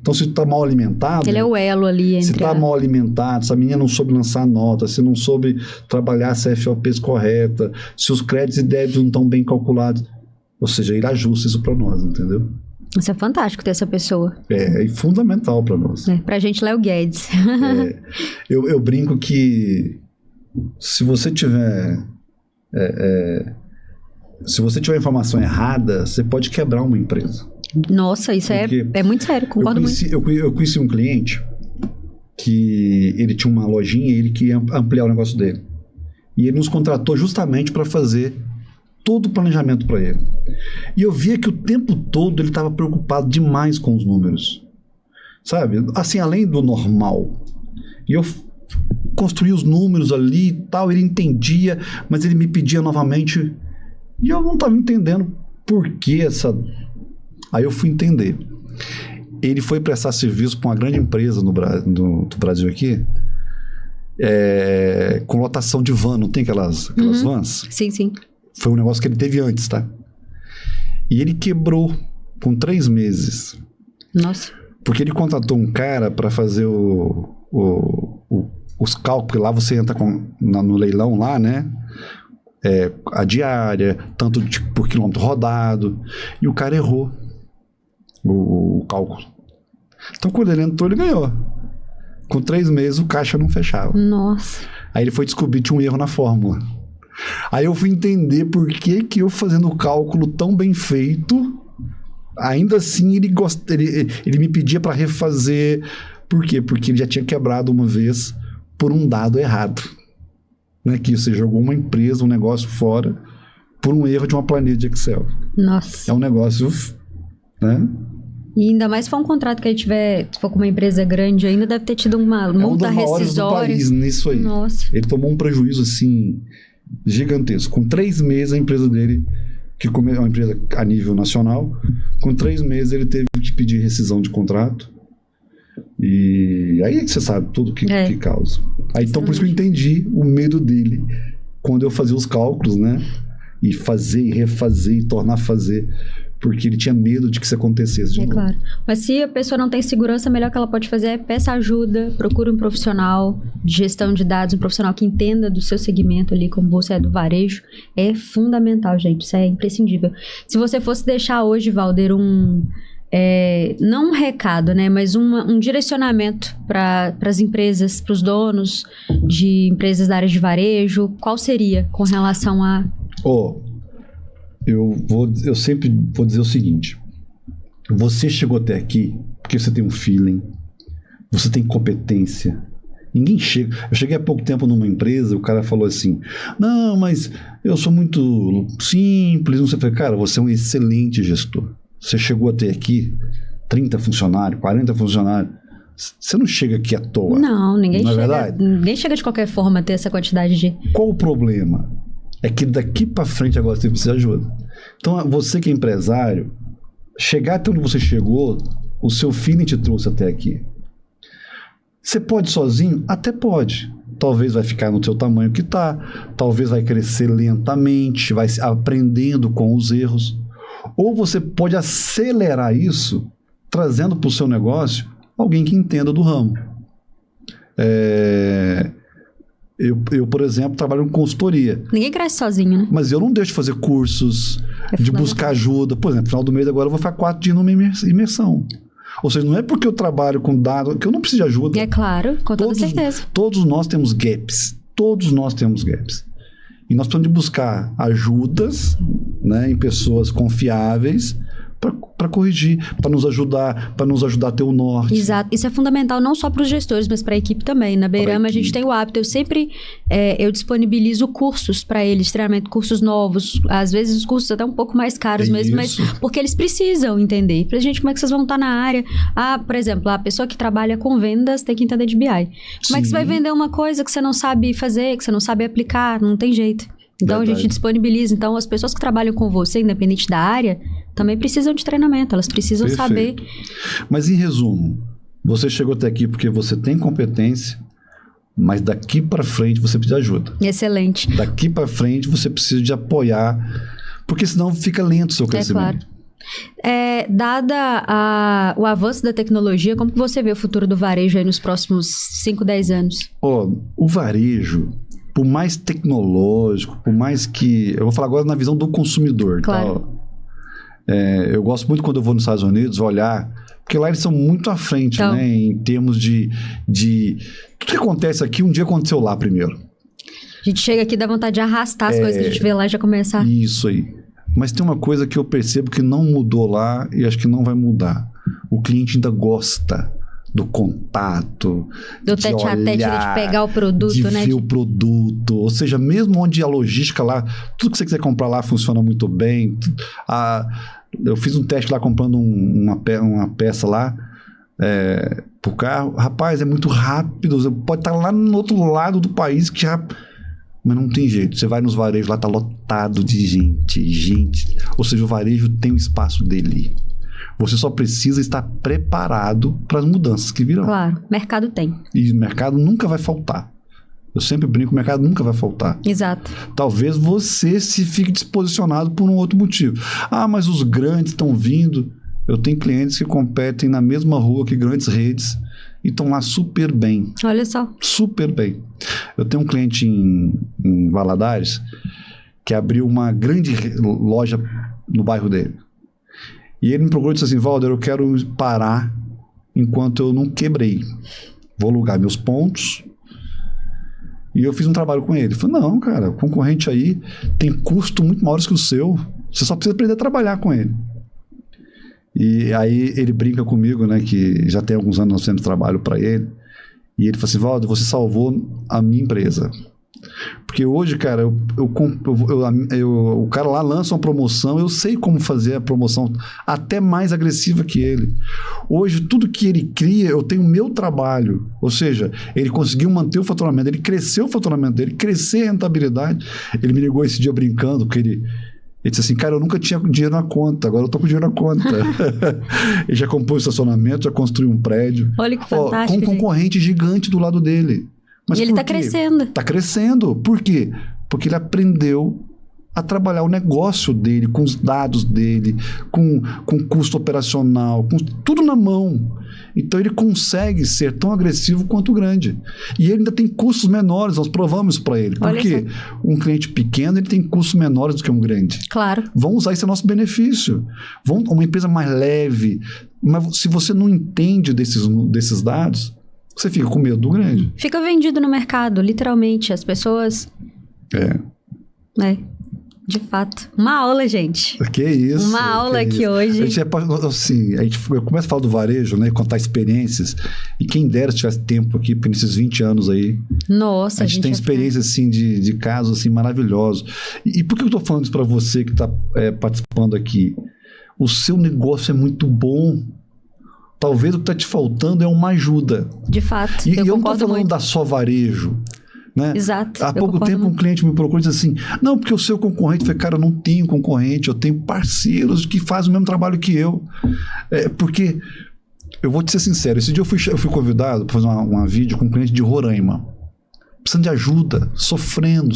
Então, se tu tá mal alimentado... Ele é o elo ali entre... Se tá mal alimentado, se a menina não soube lançar nota, se não soube trabalhar as FOPs correta, se os créditos e débitos não estão bem calculados, ou seja, ele ajusta isso para nós, entendeu? Isso é fantástico ter essa pessoa. É fundamental para nós. Pra gente, Léo Guedes. Eu brinco que se você tiver... se você tiver informação errada, você pode quebrar uma empresa. Nossa, isso é muito sério, concordo muito. Eu conheci um cliente que ele tinha uma lojinha e ele queria ampliar o negócio dele. E ele nos contratou justamente para fazer todo o planejamento para ele. E eu via que o tempo todo ele estava preocupado demais com os números. Sabe? Assim, além do normal. E eu construí os números ali e tal, ele entendia, mas ele me pedia novamente. E eu não estava entendendo por que essa... Aí eu fui entender. Ele foi prestar serviço para uma grande empresa do Brasil aqui, com lotação de van, não tem aquelas vans? Sim, sim. Foi um negócio que ele teve antes, tá? E ele quebrou com 3 meses. Nossa. Porque ele contratou um cara para fazer os cálculos. Lá você entra no leilão lá, né? A diária, tanto por quilômetro rodado. E o cara errou o cálculo. Então, quando ele entrou, ele ganhou. Com 3 meses, o caixa não fechava. Nossa. Aí ele foi descobrir que tinha um erro na fórmula. Aí eu fui entender por que eu fazendo o cálculo tão bem feito, ainda assim ele me pedia para refazer. Por quê? Porque ele já tinha quebrado uma vez por um dado errado. Né? Que você jogou uma empresa, um negócio fora, por um erro de uma planilha de Excel. Nossa. É um negócio... Né? E ainda mais se for um contrato que ele tiver, se for com uma empresa grande ainda, deve ter tido uma multa rescisória. Do país nisso aí. Nossa. Ele tomou um prejuízo, assim, gigantesco. Com 3 meses, a empresa dele, que é uma empresa a nível nacional, com 3 meses ele teve que pedir rescisão de contrato. E aí é que você sabe tudo que causa. Aí, então, por isso que eu entendi o medo dele quando eu fazia os cálculos, né? E fazer, e refazer, e tornar a fazer... Porque ele tinha medo de que isso acontecesse de novo. Claro. Mas se a pessoa não tem segurança, o melhor que ela pode fazer é peça ajuda, procure um profissional de gestão de dados, um profissional que entenda do seu segmento ali, como você é do varejo. É fundamental, gente. Isso é imprescindível. Se você fosse deixar hoje, Valder, não um recado, né? Mas um direcionamento para as empresas, para os donos de empresas da área de varejo, qual seria com relação a... Eu sempre vou dizer o seguinte: você chegou até aqui porque você tem um feeling, você tem competência. Ninguém chega. Eu cheguei há pouco tempo numa empresa, o cara falou assim: não, mas eu sou muito simples. Não sei. Eu falei, cara, você é um excelente gestor. Você chegou até aqui, 30 funcionários, 40 funcionários. Você não chega aqui à toa. Não, ninguém não chega. É verdade? Ninguém chega de qualquer forma a ter essa quantidade de... Qual o problema? É que daqui para frente agora você precisa de ajuda. Então, você que é empresário, chegar até onde você chegou, o seu feeling te trouxe até aqui. Você pode sozinho? Até pode. Talvez vai ficar no teu tamanho que está, talvez vai crescer lentamente, vai aprendendo com os erros. Ou você pode acelerar isso, trazendo para o seu negócio alguém que entenda do ramo. Eu, por exemplo, trabalho com consultoria. Ninguém cresce sozinho, né? Mas eu não deixo de fazer cursos, de buscar ajuda. Por exemplo, no final do mês agora eu vou ficar 4 dias numa imersão. Ou seja, não é porque eu trabalho com dados que eu não preciso de ajuda. É claro, com toda certeza. Todos nós temos gaps. Todos nós temos gaps. E nós precisamos de buscar ajudas, né, em pessoas confiáveis para corrigir, para nos ajudar a ter o norte. Exato. Isso é fundamental não só para os gestores, mas para a equipe também. Na Beirama a gente tem o hábito, eu disponibilizo cursos para eles, treinamento, cursos novos, às vezes os cursos até um pouco mais caros mesmo, mas porque eles precisam entender. Pra gente, como é que vocês vão estar na área? Por exemplo, a pessoa que trabalha com vendas tem que entender de BI. Como é que você vai vender uma coisa que você não sabe fazer, que você não sabe aplicar? Não tem jeito. Então, a gente disponibiliza. Então, as pessoas que trabalham com você, independente da área, também precisam de treinamento. Elas precisam saber. Mas, em resumo, você chegou até aqui porque você tem competência, mas daqui para frente você precisa de ajuda. Excelente. Daqui para frente você precisa de apoiar, porque senão fica lento o seu crescimento. Claro. Dada o avanço da tecnologia, como que você vê o futuro do varejo aí nos próximos 5, 10 anos? O varejo, por mais tecnológico, por mais que... Eu vou falar agora na visão do consumidor. Claro. Tá? Eu gosto muito quando eu vou nos Estados Unidos olhar, porque lá eles são muito à frente, então, né? Em termos de... Tudo que acontece aqui, um dia aconteceu lá primeiro. A gente chega aqui e dá vontade de arrastar as coisas que a gente vê lá e já começar. Isso aí. Mas tem uma coisa que eu percebo que não mudou lá e acho que não vai mudar. O cliente ainda gosta do contato, do tete-a-tete, de pegar o produto, de né? ver o produto. Ou seja, mesmo onde a logística lá, tudo que você quiser comprar lá funciona muito bem. Eu fiz um teste lá comprando uma peça lá pro carro. Rapaz, é muito rápido. Você pode estar lá no outro lado do país que já... Mas não tem jeito. Você vai nos varejos lá, tá lotado de gente. Ou seja, o varejo tem o espaço dele. Você só precisa estar preparado para as mudanças que virão. Claro, mercado tem. E o mercado nunca vai faltar. Eu sempre brinco, o mercado nunca vai faltar. Exato. Talvez você se fique desposicionado por um outro motivo. Mas os grandes estão vindo. Eu tenho clientes que competem na mesma rua que grandes redes e estão lá super bem. Olha só. Super bem. Eu tenho um cliente em Valadares que abriu uma grande loja no bairro dele. E ele me procurou e disse assim: Valder, eu quero parar enquanto eu não quebrei. Vou alugar meus pontos. E eu fiz um trabalho com ele. Ele falou: não, cara, o concorrente aí tem custo muito maiores que o seu. Você só precisa aprender a trabalhar com ele. E aí ele brinca comigo, né, que já tem alguns anos nós fazendo trabalho para ele. E ele falou assim: Valder, você salvou a minha empresa. Porque hoje, cara, o cara lá lança uma promoção, eu sei como fazer a promoção até mais agressiva que ele. Hoje, tudo que ele cria, eu tenho o meu trabalho. Ou seja, ele conseguiu manter o faturamento, ele cresceu o faturamento dele, crescer a rentabilidade. Ele me ligou esse dia brincando, porque ele disse assim: cara, eu nunca tinha dinheiro na conta, agora eu tô com dinheiro na conta. Ele já comprou um estacionamento, já construiu um prédio. Olha que fantástico. Com um concorrente gigante do lado dele. Mas e ele está crescendo. Está crescendo. Por quê? Porque ele aprendeu a trabalhar o negócio dele, com os dados dele, com custo operacional, com tudo na mão. Então ele consegue ser tão agressivo quanto o grande. E ele ainda tem custos menores, nós provamos para ele. Porque um cliente pequeno ele tem custos menores do que um grande. Claro. Vão usar isso a nosso benefício. Uma empresa mais leve. Mas se você não entende desses dados, você fica com medo do grande. Fica vendido no mercado, literalmente. As pessoas... De fato. Uma aula, gente. Que isso. Uma aula aqui hoje. A gente começa a falar do varejo, né? Contar experiências. E quem dera se tivesse tempo aqui, porque nesses 20 anos aí... Nossa, a gente tem experiência, assim, de casos, assim, maravilhosos. E por que eu tô falando isso para você que tá participando aqui? O seu negócio é muito bom. Talvez o que está te faltando é uma ajuda. De fato, eu não estou falando da só varejo. Né? Exato. Há pouco tempo um cliente me procurou e disse assim: não, porque o seu concorrente... Eu falei: cara, eu não tenho concorrente, eu tenho parceiros que fazem o mesmo trabalho que eu. Porque, eu vou te ser sincero, esse dia eu fui convidado para fazer uma vídeo com um cliente de Roraima. Precisando de ajuda, sofrendo.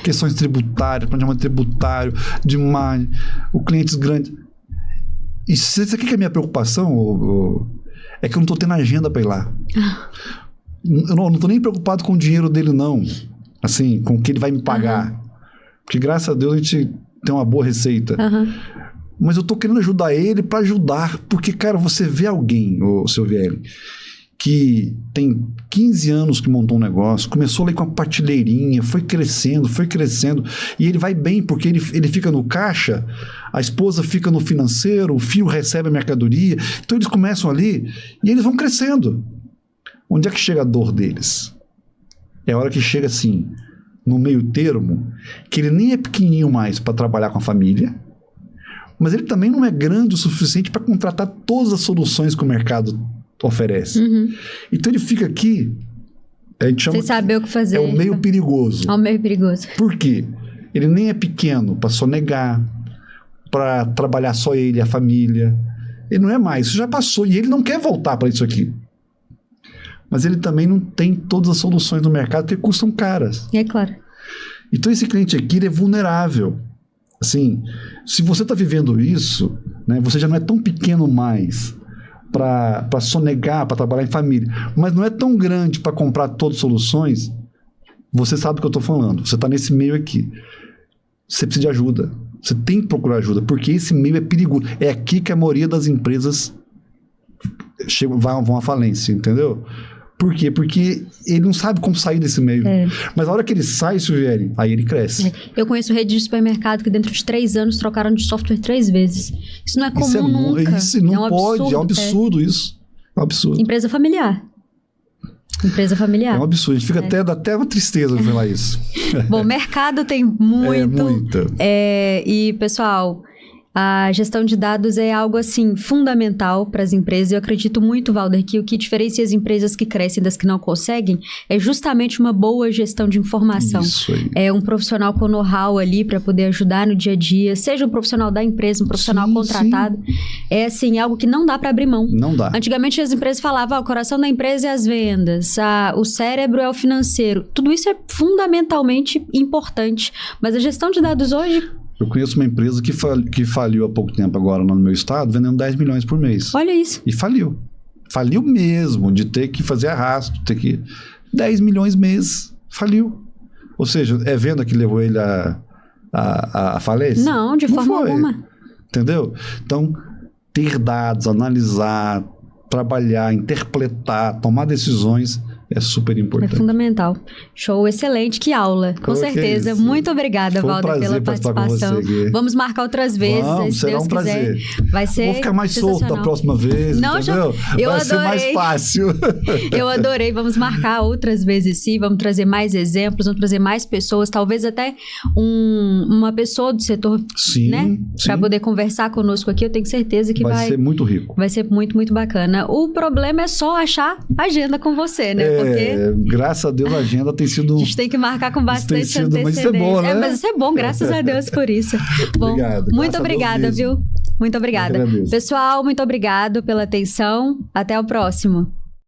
Questões tributárias, planejamento tributário, demais. O cliente grande... E isso aqui que é a minha preocupação, é que eu não estou tendo agenda para ir lá. Eu não estou nem preocupado com o dinheiro dele, não. Assim, com o que ele vai me pagar. Porque, graças a Deus, a gente tem uma boa receita. Mas eu estou querendo ajudar ele para ajudar. Porque, cara, você vê alguém, seu Vielli, que tem 15 anos que montou um negócio, começou ali com uma partilheirinha, foi crescendo, e ele vai bem, porque ele fica no caixa, a esposa fica no financeiro, o filho recebe a mercadoria, então eles começam ali e eles vão crescendo. Onde é que chega a dor deles? É a hora que chega assim, no meio termo, que ele nem é pequenininho mais para trabalhar com a família, mas ele também não é grande o suficiente para contratar todas as soluções que o mercado oferece. Então ele fica aqui, a gente chama, sem saber o que fazer. É o meio perigoso. É o meio perigoso. Por quê? Ele nem é pequeno para sonegar, para trabalhar só ele e a família. Ele não é mais, isso já passou, e ele não quer voltar para isso aqui. Mas ele também não tem todas as soluções no mercado, porque custam caras. É claro. Então esse cliente aqui, ele é vulnerável. Assim, se você está vivendo isso, né, você já não é tão pequeno mais para sonegar, para trabalhar em família, mas não é tão grande para comprar todas as soluções, você sabe do que eu estou falando. Você está nesse meio aqui. Você precisa de ajuda. Você tem que procurar ajuda, porque esse meio é perigoso. É aqui que a maioria das empresas vão à falência, entendeu? Por quê? Porque ele não sabe como sair desse meio. Mas a hora que ele sai, Silviane, aí ele cresce. Eu conheço rede de supermercado que dentro de 3 anos trocaram de software 3 vezes. Isso não é comum nunca. Isso não pode, é um absurdo isso. É um absurdo. Empresa familiar. Empresa familiar. É um absurdo. A gente fica dá até uma tristeza de falar isso. Bom, mercado tem muito. Muita. E, pessoal, a gestão de dados é algo, assim, fundamental para as empresas. Eu acredito muito, Valder, que o que diferencia as empresas que crescem das que não conseguem é justamente uma boa gestão de informação. Isso aí. É um profissional com know-how ali para poder ajudar no dia a dia, seja um profissional da empresa, um profissional contratado. É, assim, algo que não dá para abrir mão. Não dá. Antigamente as empresas falavam, o coração da empresa é as vendas, o cérebro é o financeiro. Tudo isso é fundamentalmente importante. Mas a gestão de dados hoje... Eu conheço uma empresa que faliu há pouco tempo agora no meu estado, vendendo 10 milhões por mês. Olha isso. E faliu. Faliu mesmo, de ter que fazer arrasto, ter que... 10 milhões mês, faliu. Ou seja, é venda que levou ele à falência? Não, de forma alguma. Entendeu? Então, ter dados, analisar, trabalhar, interpretar, tomar decisões... é super importante. É fundamental. Show, excelente, que aula. Com certeza. Muito obrigada, Valder, pela participação. Vamos marcar outras vezes, se Deus quiser. Vai ser vou ficar mais solto da próxima vez, entendeu? Vai ser mais fácil. Eu adorei. Vamos marcar outras vezes, sim. Vamos trazer mais exemplos, vamos trazer mais pessoas, talvez até uma pessoa do setor, né? Para poder conversar conosco aqui. Eu tenho certeza que vai ser muito rico. Vai ser muito, muito bacana. O problema é só achar agenda com você, né? Graças a Deus a agenda tem sido... A gente tem que marcar com bastante antecedência. Mas isso é bom, né? Mas isso é bom, graças a Deus por isso. Bom, muito obrigada, viu? Muito obrigada. Pessoal, muito obrigado pela atenção. Até o próximo.